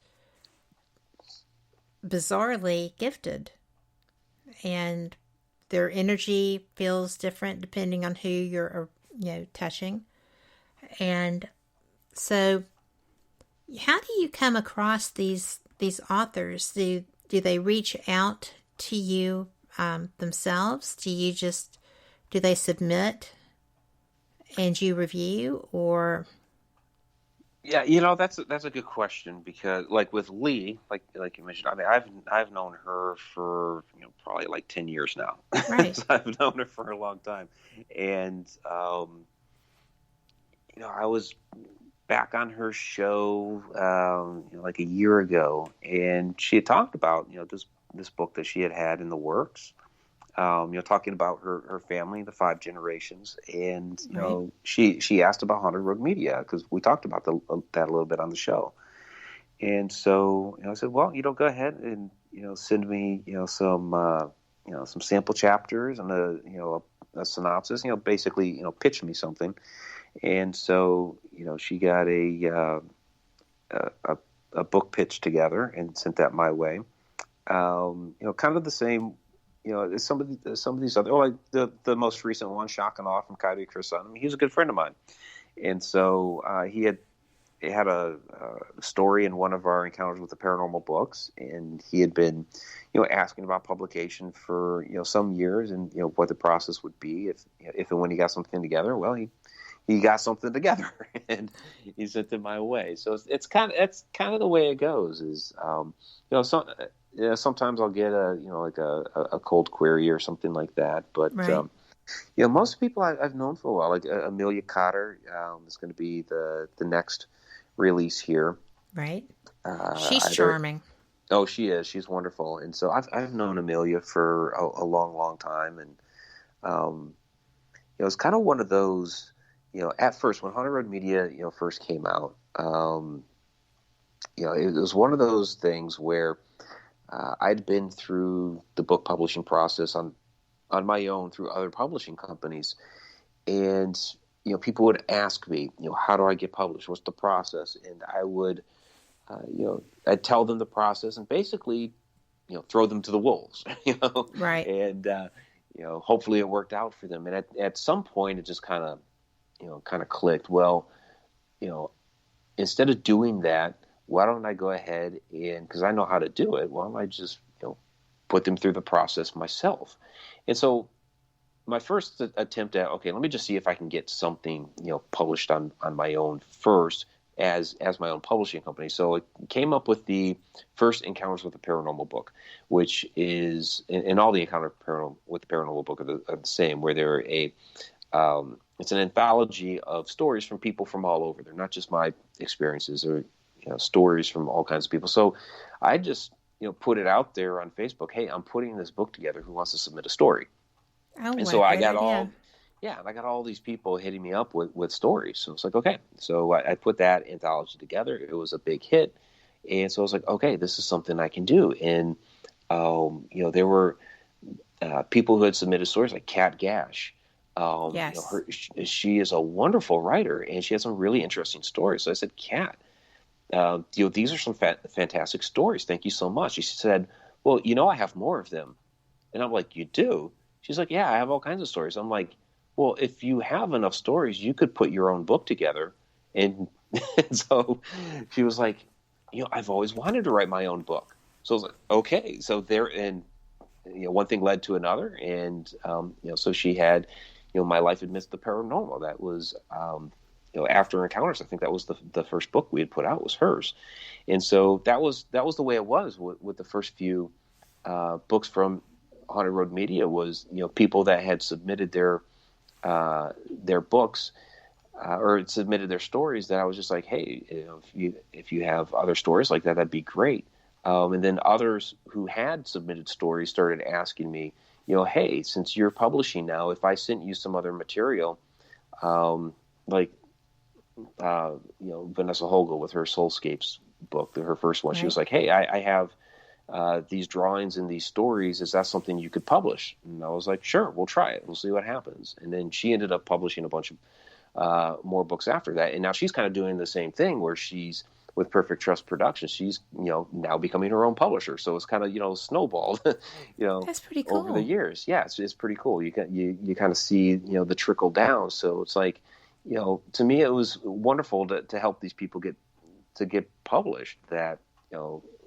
bizarrely gifted. And their energy feels different depending on who you're, touching. And so how do you come across these authors? Do they reach out to you themselves? Do they submit and you review, or? Yeah, that's a good question, because like with Lee, like you mentioned, I mean, I've known her for probably like 10 years now. Right. So I've known her for a long time, and I was back on her show like a year ago, and she had talked about this book that she had in the works. Talking about her family, the 5 generations, and right. she asked about Haunted Road Media, because we talked about that a little bit on the show, and so I said, well, go ahead and send me some sample chapters and a synopsis, basically pitch me something, and so she got a book pitch together and sent that my way. kind of the same, as some of these other, like the most recent one, Shock and Awe from Coyote Chris. I mean, he was a good friend of mine, and so he had a story in one of our Encounters with the Paranormal books, and he had been, asking about publication for some years, and what the process would be if and when he got something together. Well, he got something together, and he sent it my way. So that's kind of the way it goes. Is sometimes I'll get a cold query or something like that, but right. Most people I've known for a while, like Amelia Cotter, is going to be the next release here. Right. She's charming. Oh, she is. She's wonderful. And so I've known Amelia for a long, long time. And, it's kind of one of those, at first when Haunted Road Media, first came out, it was one of those things where I'd been through the book publishing process on my own through other publishing companies. And, people would ask me, how do I get published? What's the process? And I would, I'd tell them the process and basically, throw them to the wolves, Right. And, hopefully it worked out for them. And at some point it just kind of clicked. Well, instead of doing that, why don't I go ahead and, because I know how to do it, why don't I just, put them through the process myself? And so my first attempt at, okay, let me just see if I can get something, published on my own first as my own publishing company. So it came up with the first Encounters with the Paranormal book, which is, and all the Encounters with the Paranormal book are the same, where they're it's an anthology of stories from people from all over. They're not just my experiences or, stories from all kinds of people. So I just, put it out there on Facebook. Hey, I'm putting this book together. Who wants to submit a story? Oh, and so I got all these people hitting me up with stories. So it's like, okay. So I put that anthology together. It was a big hit. And so I was like, okay, this is something I can do. And, there were people who had submitted stories like Kat Gash. Yes. She is a wonderful writer, and she has some really interesting stories. So I said, Kat, these are some fantastic stories. Thank you so much. She said, well, I have more of them. And I'm like, you do? She's like, yeah, I have all kinds of stories. I'm like, well, if you have enough stories, you could put your own book together. And so she was like, I've always wanted to write my own book. So I was like, okay. So one thing led to another. And, so she had, My Life Amidst the Paranormal. That was, after Encounters. I think that was the first book we had put out was hers. And so that was the way it was with the first few books from Haunted Road Media was, people that had submitted their books or submitted their stories, that I was just like, hey, if you have other stories like that, that'd be great. And then others who had submitted stories started asking me, hey, since you're publishing now, if I sent you some other material, Vanessa Hogel with her Soulscapes book, her first one, right. She was like, hey, I have these drawings and these stories. Is that something you could publish? And I was like, sure, we'll try it. We'll see what happens. And then she ended up publishing a bunch of more books after that. And now she's kind of doing the same thing where she's with Perfect Trust Productions. She's, now becoming her own publisher. So it's kind of, snowballed, That's pretty cool. Over the years. Yeah, it's pretty cool. You kind of see, the trickle down. So it's like, to me, it was wonderful to help these people get published. That,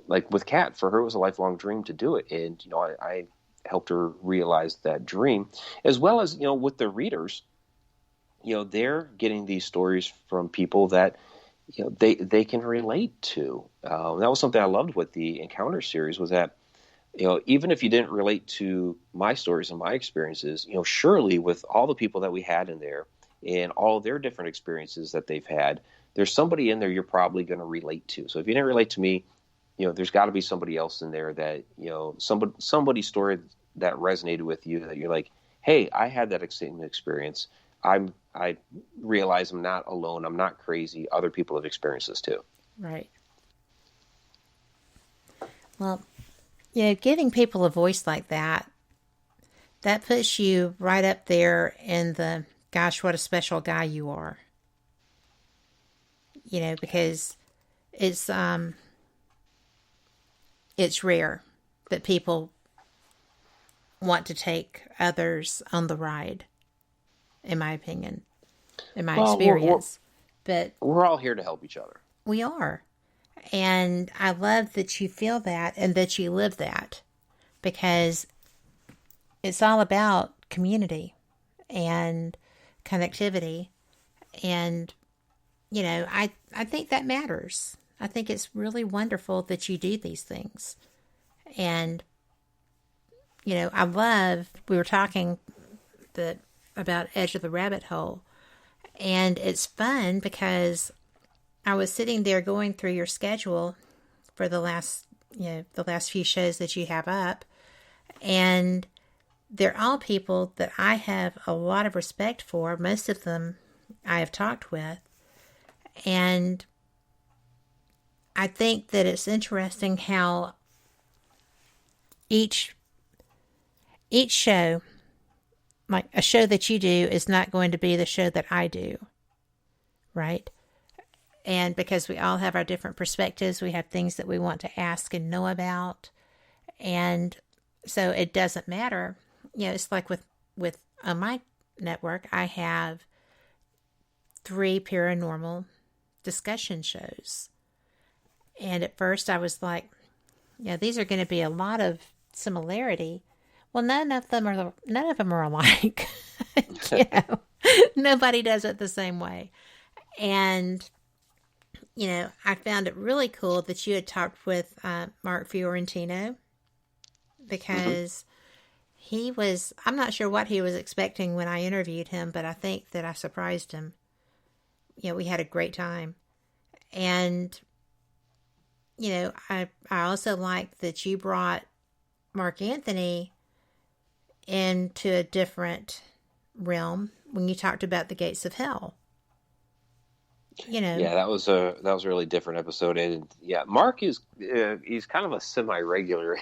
like with Kat, for her, it was a lifelong dream to do it. And, I helped her realize that dream, as well as, with the readers, they're getting these stories from people that, they can relate to. That was something I loved with the Encounter series, was that, even if you didn't relate to my stories and my experiences, surely with all the people that we had in there and all their different experiences that they've had, there's somebody in there you're probably going to relate to. So if you didn't relate to me, there's got to be somebody else in there that, somebody's story that resonated with you, that you're like, hey, I had that same experience. I realize I'm not alone. I'm not crazy. Other people have experienced this too. Right. Well, giving people a voice like that puts you right up there in the, gosh, what a special guy you are. Because it's rare. that people want to take others on the ride, in my opinion, in my experience. But we're all here to help each other. We are. And I love that you feel that and that you live that, because it's all about community and connectivity. And, you know, I think that matters. I think it's really wonderful that you do these things. And, you know, I love, we were talking about Edge of the Rabbit Hole, and it's fun because I was sitting there going through your schedule for the last few shows that you have up, and they're all people that I have a lot of respect for. Most of them I have talked with, and I think that it's interesting how each show, like a show that you do, is not going to be the show that I do, right? And because we all have our different perspectives, we have things that we want to ask and know about. And so it doesn't matter. You know, it's like with on my network, I have 3 paranormal discussion shows. And at first I was like, yeah, these are going to be a lot of similarity. Well, none of them are alike. You know, nobody does it the same way. And, you know, I found it really cool that you had talked with Mark Fiorentino, because he was, I'm not sure what he was expecting when I interviewed him, but I think that I surprised him. You know, we had a great time. And, you know, I also like that you brought Mark Anthony into a different realm when you talked about the gates of hell. You know, yeah, that was a really different episode, and yeah, Mark is he's kind of a semi-regular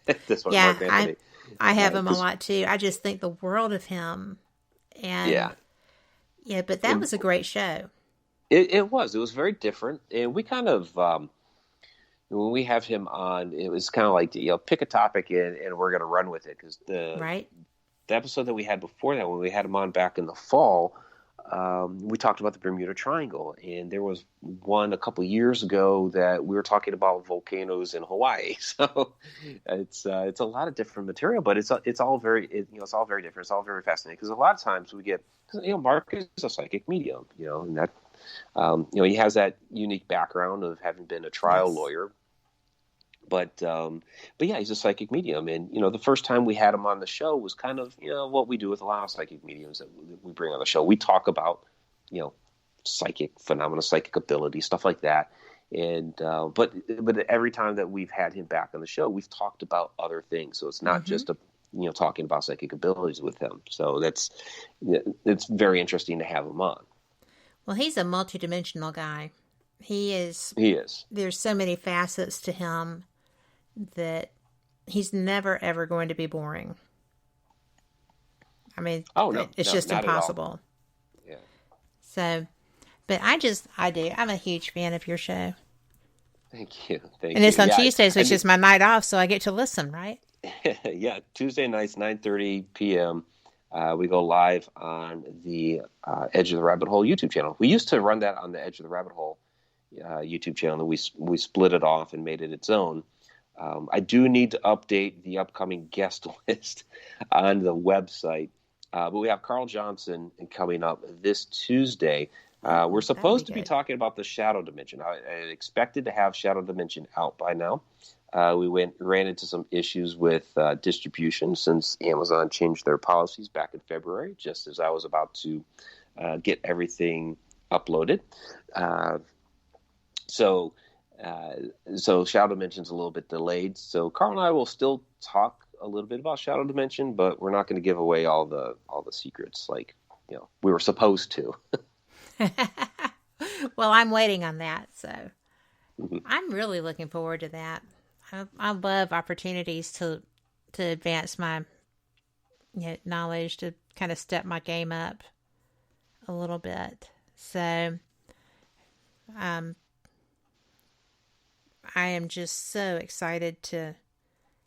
at this one. Yeah, Mark Anthony. I have him a lot too. I just think the world of him, and yeah, but that was a great show. It was very different, and we kind of when we have him on, it was kind of like, you know, pick a topic and we're going to run with it, because the episode that we had before that, when we had him on back in the fall. We talked about the Bermuda Triangle, and there was one a couple of years ago that we were talking about volcanoes in Hawaii. So it's a lot of different material, but it's all very it's all very different. It's all very fascinating, because a lot of times we get, you know, Mark is a psychic medium, you know, and that you know, he has that unique background of having been a trial lawyer. But yeah, he's a psychic medium, and you know, the first time we had him on the show was kind of, you know, what we do with a lot of psychic mediums that we bring on the show. We talk about, you know, psychic phenomena, psychic ability, stuff like that. And but every time that we've had him back on the show, we've talked about other things. So it's not just talking about psychic abilities with him. So it's very interesting to have him on. Well, he's a multidimensional guy. He is. There's so many facets to him that he's never, ever going to be boring. I mean, it's just impossible. Yeah. So, but I do. I'm a huge fan of your show. Thank you. And it's on Tuesdays, which is my night off, so I get to listen, right? Yeah, Tuesday nights, 9:30 p.m. We go live on the Edge of the Rabbit Hole YouTube channel. We used to run that on the Edge of the Rabbit Hole YouTube channel, and we split it off and made it its own. I do need to update the upcoming guest list on the website, but we have Carl Johnson coming up this Tuesday. We're supposed to be talking about the Shadow Dimension. I expected to have Shadow Dimension out by now. We ran into some issues with distribution since Amazon changed their policies back in February, just as I was about to get everything uploaded. So Shadow Dimension's a little bit delayed. So Carl and I will still talk a little bit about Shadow Dimension, but we're not going to give away all the secrets like, you know, we were supposed to. Well, I'm waiting on that, so I'm really looking forward to that. I love opportunities to advance my knowledge, to kind of step my game up a little bit. So I am just so excited to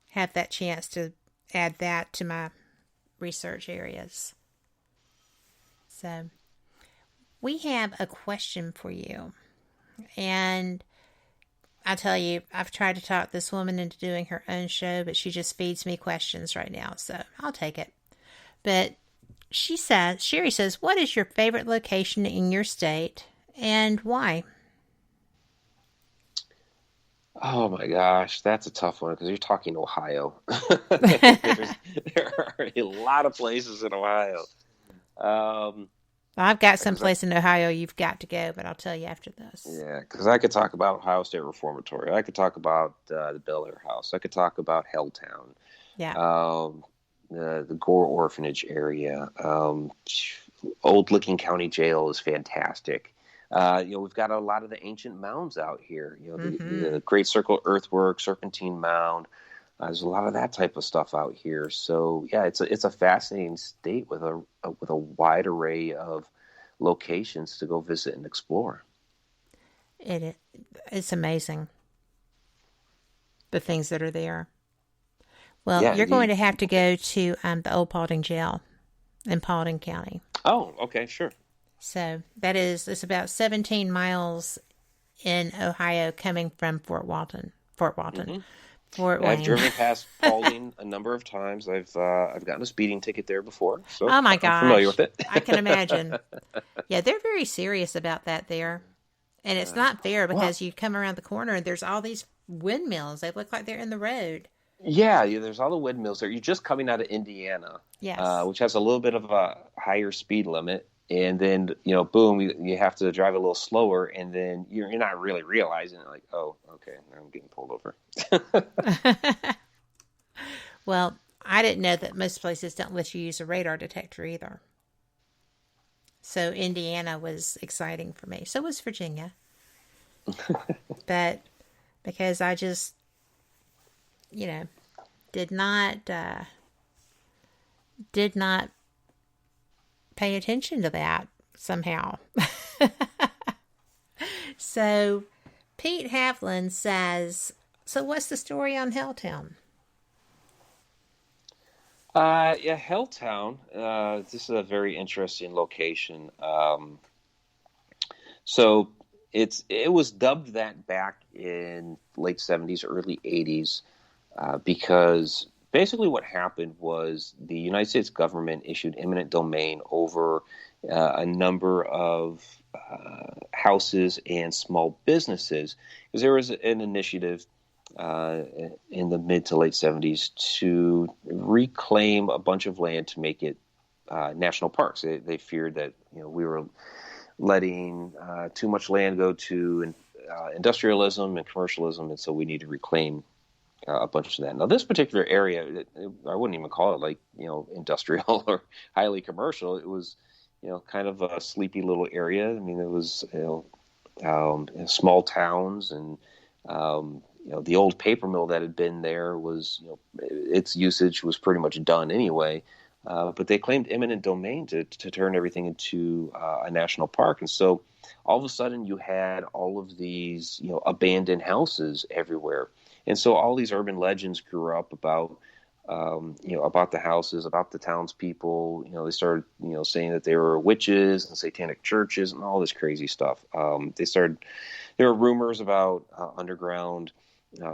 have that chance to add that to my research areas. So we have a question for you. And I tell you, I've tried to talk this woman into doing her own show, but she just feeds me questions right now, so I'll take it. But Sherry says, what is your favorite location in your state and why? Oh my gosh, that's a tough one because you're talking Ohio. There are a lot of places in Ohio. I've got some place in Ohio you've got to go, but I'll tell you after this. Yeah, because I could talk about Ohio State Reformatory. I could talk about the Bel Air House. I could talk about Helltown. Yeah. The Gore Orphanage area. Old Licking County Jail is fantastic. We've got a lot of the ancient mounds out here. The Great Circle Earthwork, Serpentine Mound. There's a lot of that type of stuff out here. So yeah, it's a fascinating state with a wide array of locations to go visit and explore. It's amazing, the things that are there. Well, Yeah, you're going to have to go to the Old Paulding Jail in Paulding County. Oh, okay, sure. So it's about 17 miles in Ohio coming from Fort Walton. Mm-hmm. Fort I've Wayne. driven past Paulding a number of times. I've gotten a speeding ticket there before, so Oh my gosh. I'm familiar with it. I can imagine. Yeah, they're very serious about that there. And it's not fair because you come around the corner and there's all these windmills. They look like they're in the road. Yeah, there's all the windmills there. You're just coming out of Indiana, Yes. which has a little bit of a higher speed limit. And then, boom, you have to drive a little slower, and then you're not really realizing it, like, oh, okay, now I'm getting pulled over. Well, I didn't know that most places don't let you use a radar detector either. So Indiana was exciting for me. So was Virginia. But because I just, did not pay attention to that somehow. So Pete Havlin says, so what's the story on Helltown? Yeah, Helltown. This is a very interesting location. So it was dubbed that back in late 70s, early 80s, because basically what happened was the United States government issued eminent domain over a number of houses and small businesses, because there was an initiative in the mid to late 70s to reclaim a bunch of land to make it national parks. They feared that we were letting too much land go to industrialism and commercialism, and so we need to reclaim a bunch of that. Now, this particular area, I wouldn't even call it like industrial or highly commercial. It was kind of a sleepy little area. I mean, it was small towns, and the old paper mill that had been there was its usage was pretty much done anyway. But they claimed eminent domain to turn everything into a national park, and so all of a sudden you had all of these abandoned houses everywhere. And so all these urban legends grew up about the houses, about the townspeople. They started, saying that they were witches and satanic churches and all this crazy stuff. There were rumors about underground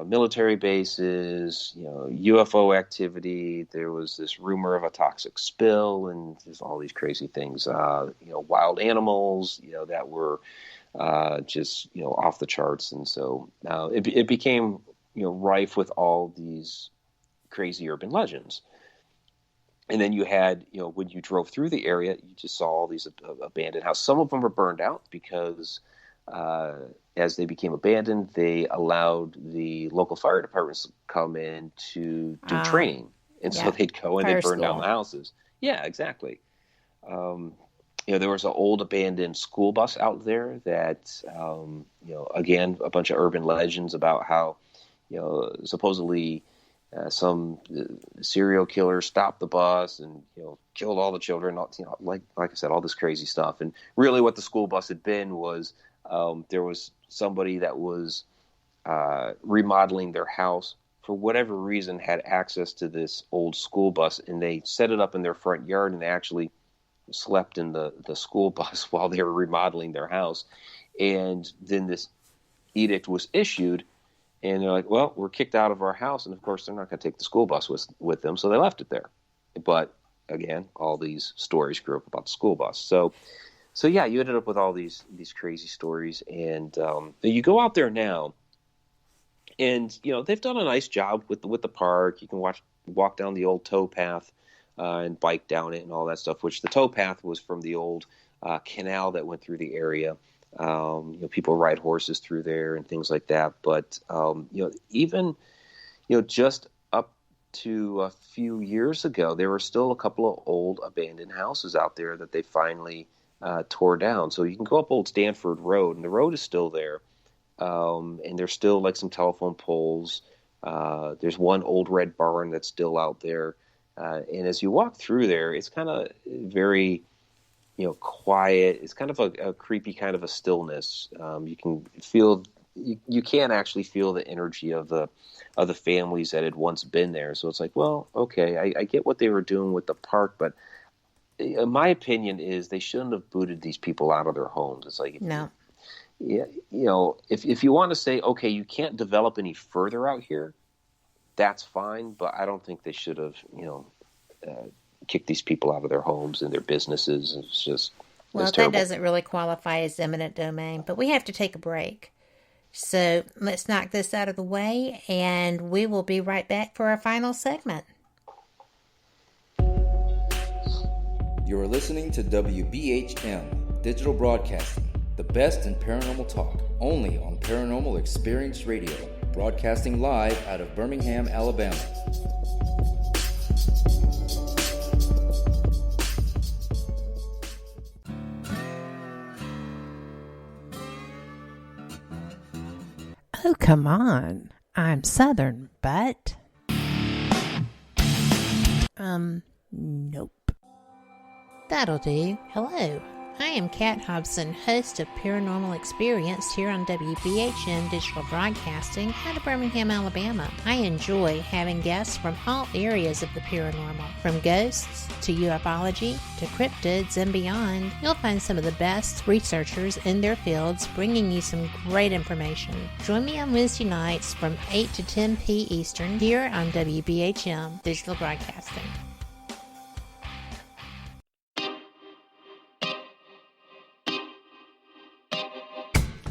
military bases, UFO activity. There was this rumor of a toxic spill, and just all these crazy things. Wild animals, that were just off the charts, and so it became rife with all these crazy urban legends. And then you had, when you drove through the area, you just saw all these abandoned houses. Some of them were burned out because as they became abandoned, they allowed the local fire departments to come in to do training. And so they'd go and they'd burn down the houses. Yeah, exactly. There was an old abandoned school bus out there that, again, a bunch of urban legends about how, supposedly some serial killer stopped the bus and killed all the children. Like I said, all this crazy stuff. And really, what the school bus had been was there was somebody that was remodeling their house for whatever reason, had access to this old school bus, and they set it up in their front yard, and they actually slept in the school bus while they were remodeling their house. And then this edict was issued, and they're like, well, we're kicked out of our house, and of course they're not going to take the school bus with them, so they left it there. But again, all these stories grew up about the school bus. So yeah, you ended up with all these crazy stories, and you go out there now, and they've done a nice job with the park. You can walk down the old towpath and bike down it and all that stuff. Which the towpath was from the old canal that went through the area. People ride horses through there and things like that. But even just up to a few years ago, there were still a couple of old abandoned houses out there that they finally tore down. So you can go up Old Stanford Road, and the road is still there. And there's still like some telephone poles. There's one old red barn that's still out there. And as you walk through there, it's kind of very, quiet. It's kind of a creepy kind of a stillness. You can feel, you can actually feel the energy of the families that had once been there. So it's like, well, okay, I get what they were doing with the park, but my opinion is they shouldn't have booted these people out of their homes. It's like, no. Yeah, if you want to say, okay, you can't develop any further out here, that's fine. But I don't think they should have, kicked these people out of their homes and their businesses. It's just, well, that doesn't really qualify as eminent domain. But we have to take a break, so let's knock this out of the way, and we will be right back for our final segment. You're listening to WBHM Digital Broadcasting, the best in paranormal talk, only on Paranormal Experience Radio, broadcasting live out of Birmingham, Alabama. Oh, come on. I'm Southern, but... nope. That'll do. Hello. I am Kat Hobson, host of Paranormal Experience here on WBHM Digital Broadcasting out of Birmingham, Alabama. I enjoy having guests from all areas of the paranormal, from ghosts to ufology to cryptids and beyond. You'll find some of the best researchers in their fields bringing you some great information. Join me on Wednesday nights from 8 to 10 p. Eastern here on WBHM Digital Broadcasting.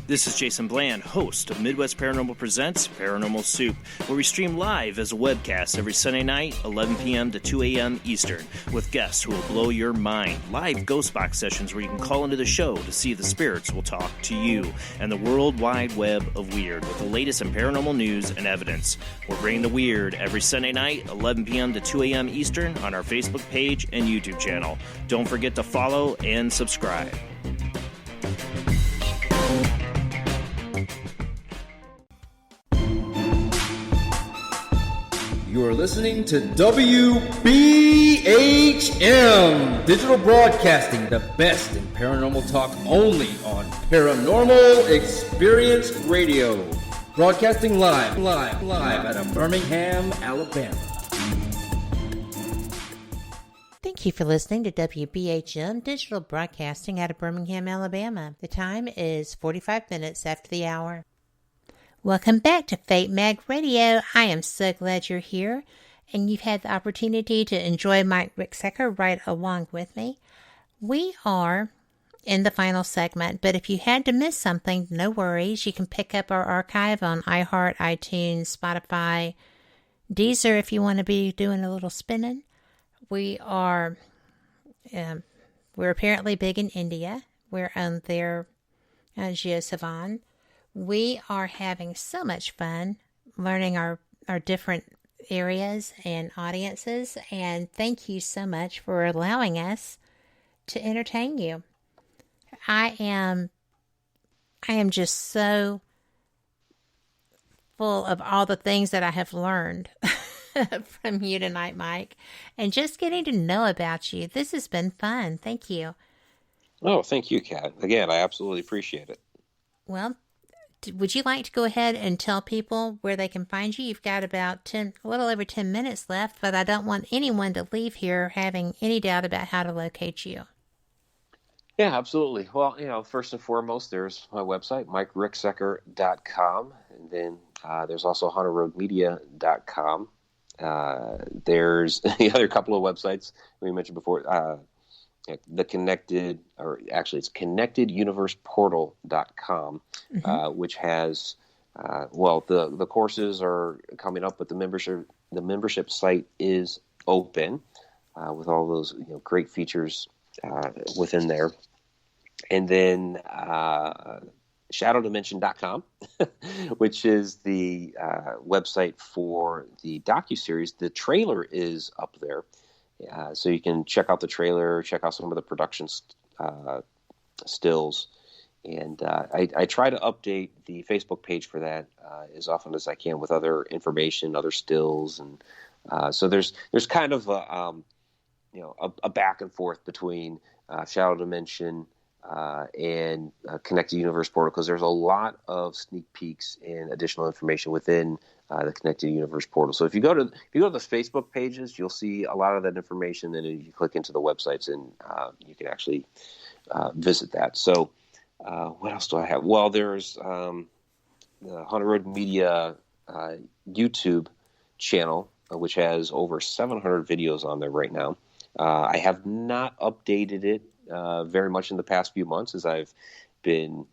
This is Jason Bland, host of Midwest Paranormal Presents Paranormal Soup, where we stream live as a webcast every Sunday night, 11 p.m. to 2 a.m. Eastern, with guests who will blow your mind. Live ghost box sessions where you can call into the show to see if the spirits will talk to you, and the World Wide Web of Weird with the latest in paranormal news and evidence. We're bringing the weird every Sunday night, 11 p.m. to 2 a.m. Eastern on our Facebook page and YouTube channel. Don't forget to follow and subscribe. You are listening to WBHM Digital Broadcasting, the best in paranormal talk, only on Paranormal Experience Radio. Broadcasting live out of Birmingham, Alabama. Thank you for listening to WBHM Digital Broadcasting out of Birmingham, Alabama. The time is 45 minutes after the hour. Welcome back to Fate Mag Radio. I am so glad you're here, and you've had the opportunity to enjoy Mike Ricksecker right along with me. We are in the final segment, but if you had to miss something, no worries. You can pick up our archive on iHeart, iTunes, Spotify, Deezer if you want to be doing a little spinning. We're apparently big in India. We're on their GeoSavan. We are having so much fun learning our different areas and audiences, and thank you so much for allowing us to entertain you. I am just so full of all the things that I have learned from you tonight, Mike, and just getting to know about you. This has been fun. Thank you. Oh, thank you, Kat. Again, I absolutely appreciate it. Well, would you like to go ahead and tell people where they can find you? You've got about a little over 10 minutes left, but I don't want anyone to leave here having any doubt about how to locate you. Yeah, absolutely. Well, first and foremost, there's my website, MikeRicksecker.com, and then there's also HauntedRoadMedia.com. There's the other couple of websites we mentioned before. It's ConnectedUniversePortal.com, which has the courses are coming up, but the membership site is open with all those great features within there. And then ShadowDimension.com, which is the website for the docuseries. The trailer is up there. So you can check out the trailer, check out some of the production stills. And I try to update the Facebook page for that as often as I can with other information, other stills. And so there's kind of a back and forth between Shadow Dimension and Connected Universe Portal, because there's a lot of sneak peeks and additional information within the Connected Universe Portal. So if you go to the Facebook pages, you'll see a lot of that information. And if you click into the websites, and you can actually visit that. So what else do I have? Well, there's the Haunted Road Media YouTube channel, which has over 700 videos on there right now. I have not updated it very much in the past few months, as I've been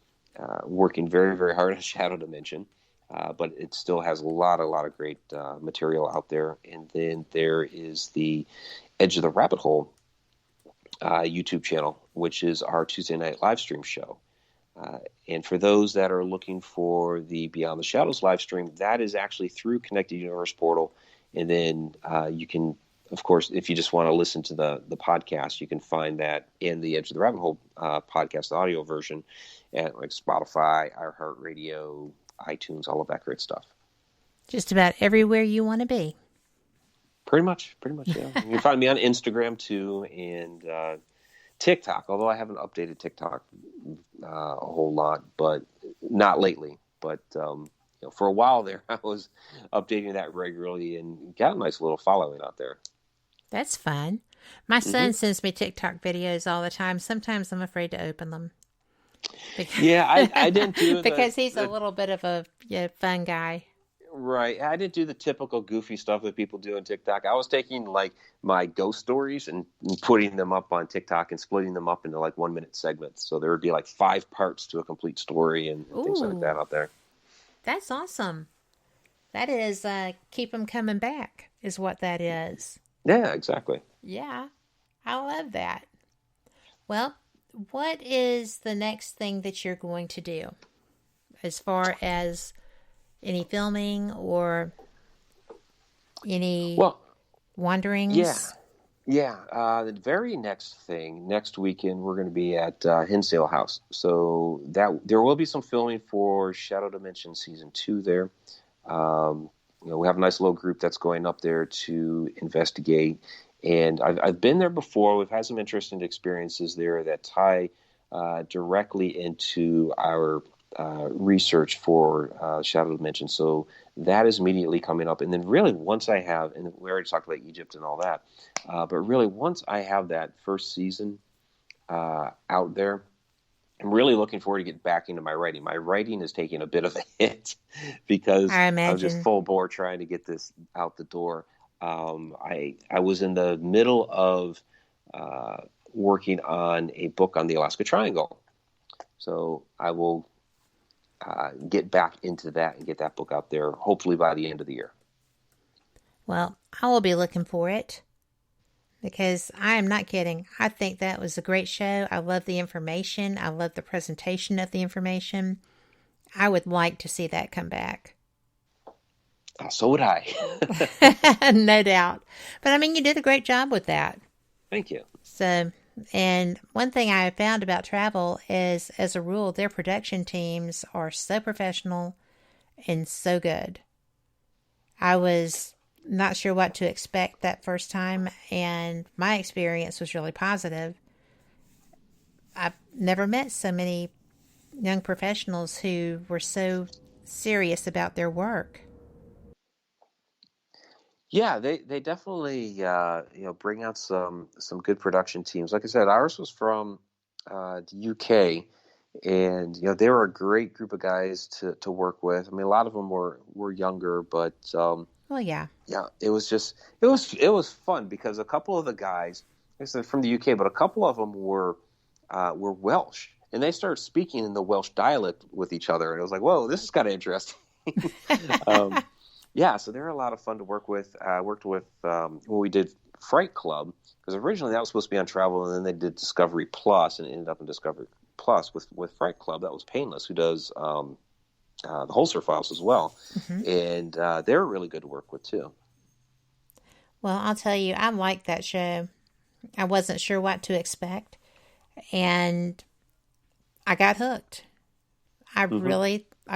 working very, very hard on Shadow Dimension. But it still has a lot of great material out there. And then there is the Edge of the Rabbit Hole YouTube channel, which is our Tuesday night live stream show. And for those that are looking for the Beyond the Shadows live stream, that is actually through Connected Universe Portal. And then you can, of course, if you just want to listen to the podcast, you can find that in the Edge of the Rabbit Hole podcast audio version at like Spotify, iHeartRadio, iTunes, all of that great stuff. Just about everywhere you want to be. Pretty much, yeah. You can find me on Instagram too, and TikTok, although I haven't updated TikTok a whole lot, but not lately. But for a while there, I was updating that regularly and got a nice little following out there. That's fun. My son sends me TikTok videos all the time. Sometimes I'm afraid to open them. I didn't do because he's a little bit of a fun guy. Right. I didn't do the typical goofy stuff that people do on TikTok. I was taking like my ghost stories and putting them up on TikTok and splitting them up into like 1 minute segments. So there would be like 5 parts to a complete story and things like that out there. That's awesome. That is keep them coming back is what that is. Yeah, exactly. Yeah. I love that. Well, what is the next thing that you're going to do as far as any filming or any wanderings? Yeah. The very next thing, next weekend, we're going to be at Hinsdale House. So there will be some filming for Shadow Dimension Season 2 there. We have a nice little group that's going up there to investigate. And I've been there before. We've had some interesting experiences there that tie directly into our research for Shadow Dimension. So that is immediately coming up. And then really once I have, and we already talked about Egypt and all that, but really once I have that first season out there, I'm really looking forward to get back into my writing. My writing is taking a bit of a hit because I'm just full bore trying to get this out the door. I was in the middle of working on a book on the Alaska Triangle. So I will get back into that and get that book out there, hopefully by the end of the year. Well, I will be looking for it because I am not kidding. I think that was a great show. I love the information. I love the presentation of the information. I would like to see that come back. So would I. No doubt. But I mean, you did a great job with that. Thank you. So, and one thing I have found about travel is, as a rule, their production teams are so professional and so good. I was not sure what to expect that first time, and my experience was really positive. I've never met so many young professionals who were so serious about their work. Yeah, they definitely bring out some good production teams. Like I said, ours was from the UK, and they were a great group of guys to work with. I mean, a lot of them were younger, but Well, yeah, it was fun because a couple of the guys, like I said, from the UK, but a couple of them were Welsh, and they started speaking in the Welsh dialect with each other, and it was like, whoa, this is kind of interesting. Yeah, so they're a lot of fun to work with. I worked with when we did Fright Club, because originally that was supposed to be on Travel, and then they did Discovery Plus, and it ended up in Discovery Plus with Fright Club. That was Painless, who does the Holster Files as well, and they're really good to work with too. Well, I'll tell you, I liked that show. I wasn't sure what to expect, and I got hooked. I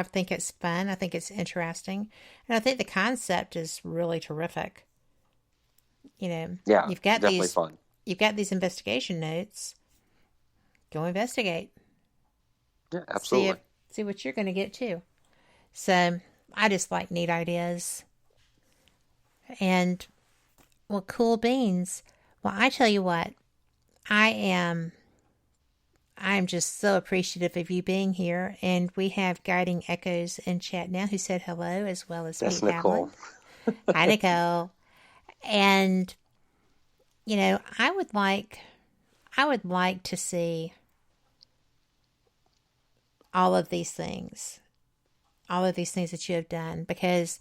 think it's fun. I think it's interesting. And I think the concept is really terrific. Yeah, you've got definitely fun. You've got these investigation notes. Go investigate. Yeah, absolutely. See what you're going to get too. So I just like neat ideas. And, well, cool beans. Well, I tell you what, I am just so appreciative of you being here, and we have Guiding Echoes in chat now who said hello, as well as That's Pete Nicole. Hi, Nicole. And I would like to see all of these things that you have done, because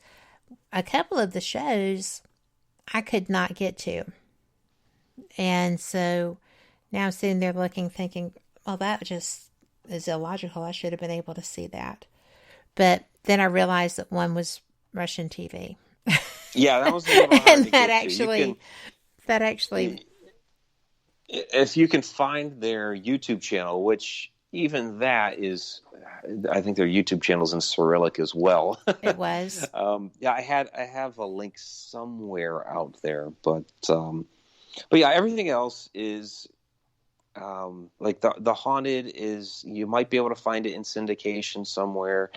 a couple of the shows I could not get to, and so now I'm sitting there thinking, well, that just is illogical. I should have been able to see that. But then I realized that one was Russian TV. Yeah, that was a little hard and to that get actually, if you can find their YouTube channel, which even that is, I think their YouTube channel's in Cyrillic as well. It was. Yeah, I have a link somewhere out there, but yeah, everything else is. Like the Haunted is, you might be able to find it in syndication somewhere.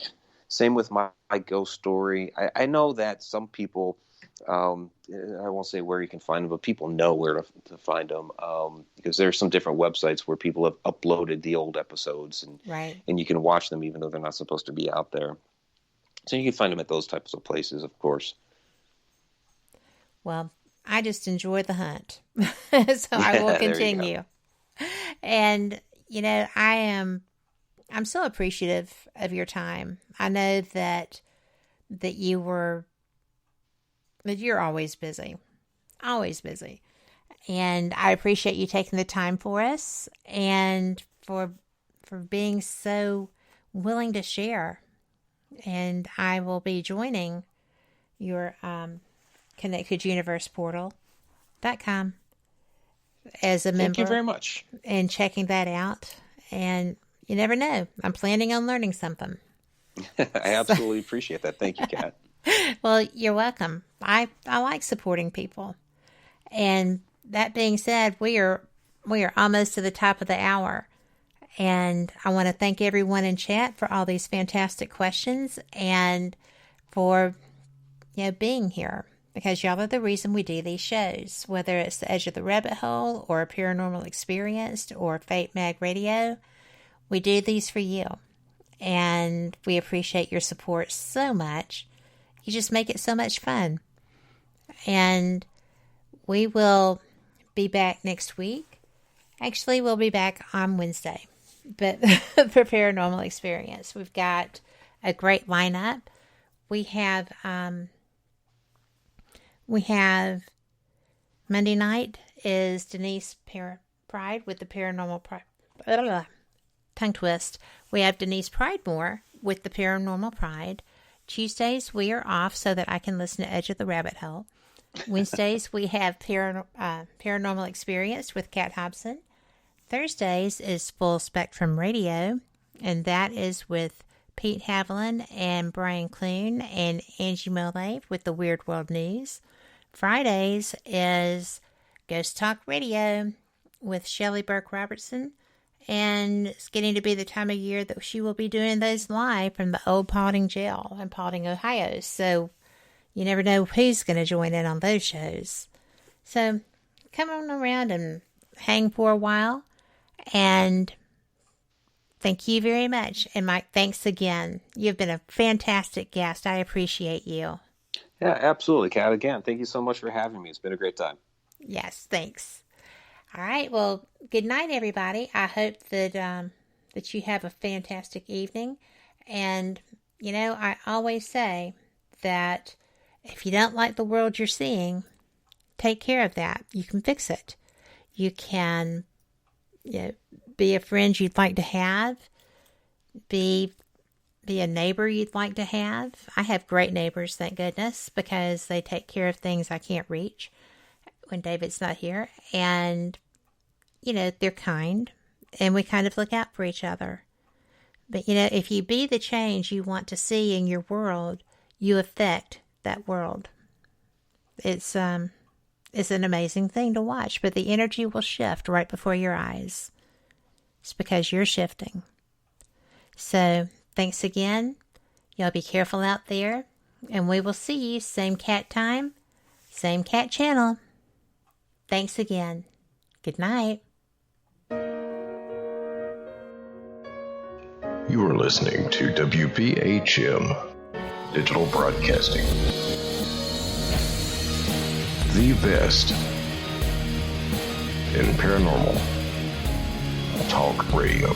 Same with my ghost story. I know that some people, I won't say where you can find them, but people know where to find them, because there's some different websites where people have uploaded the old episodes, and you can watch them even though they're not supposed to be out there. So you can find them at those types of places, of course. Well, I just enjoy the hunt, so I will continue. And, I'm so appreciative of your time. I know that you're always busy, and I appreciate you taking the time for us and for being so willing to share. And I will be joining your ConnectedUniversePortal.com as a member. Thank you very much. And checking that out. And you never know. I'm planning on learning something. I absolutely appreciate that. Thank you, Kat. Well, you're welcome. I like supporting people. And that being said, we are almost to the top of the hour. And I want to thank everyone in chat for all these fantastic questions and for being here. Because y'all are the reason we do these shows, whether it's The Edge of the Rabbit Hole or Paranormal Experienced or Fate Mag Radio. We do these for you, and we appreciate your support so much. You just make it so much fun. And we will be back next week. Actually, we'll be back on Wednesday, but for Paranormal Experience. We've got a great lineup. We have Monday night is Denise Pride with the Paranormal Pride. Tongue twist. We have Denise Pridemore with the Paranormal Pride. Tuesdays we are off so that I can listen to Edge of the Rabbit Hole. Wednesdays we have Paranormal Experience with Kat Hobson. Thursdays is Full Spectrum Radio, and that is with Pete Haviland and Brian Clune and Angie Molave with the Weird World News. Fridays is Ghost Talk Radio with Shelley Burke Robertson And it's getting to be the time of year that she will be doing those live from the old Paulding Jail in Paulding, Ohio. So you never know who's going to join in on those shows. So come on around and hang for a while. And thank you very much. And Mike, thanks again. You've been a fantastic guest. I appreciate you. Yeah, absolutely, Kat. Again, thank you so much for having me. It's been a great time. Yes, thanks. All right. Well, good night, everybody. I hope that that you have a fantastic evening. And, you know, I always say that if you don't like the world you're seeing, take care of that. You can fix it. You can, you know, be a friend you'd like to have. Be a neighbor you'd like to have. I have great neighbors, thank goodness, because they take care of things I can't reach when David's not here. And, you know, they're kind, and we kind of look out for each other. But, you know, if you be the change you want to see in your world, you affect that world. It's an amazing thing to watch, but the energy will shift right before your eyes. It's because you're shifting. So, thanks again. Y'all be careful out there, and we will see you same cat time, same cat channel. Thanks again. Good night. You are listening to WBHM Digital Broadcasting. The best in paranormal talk radio.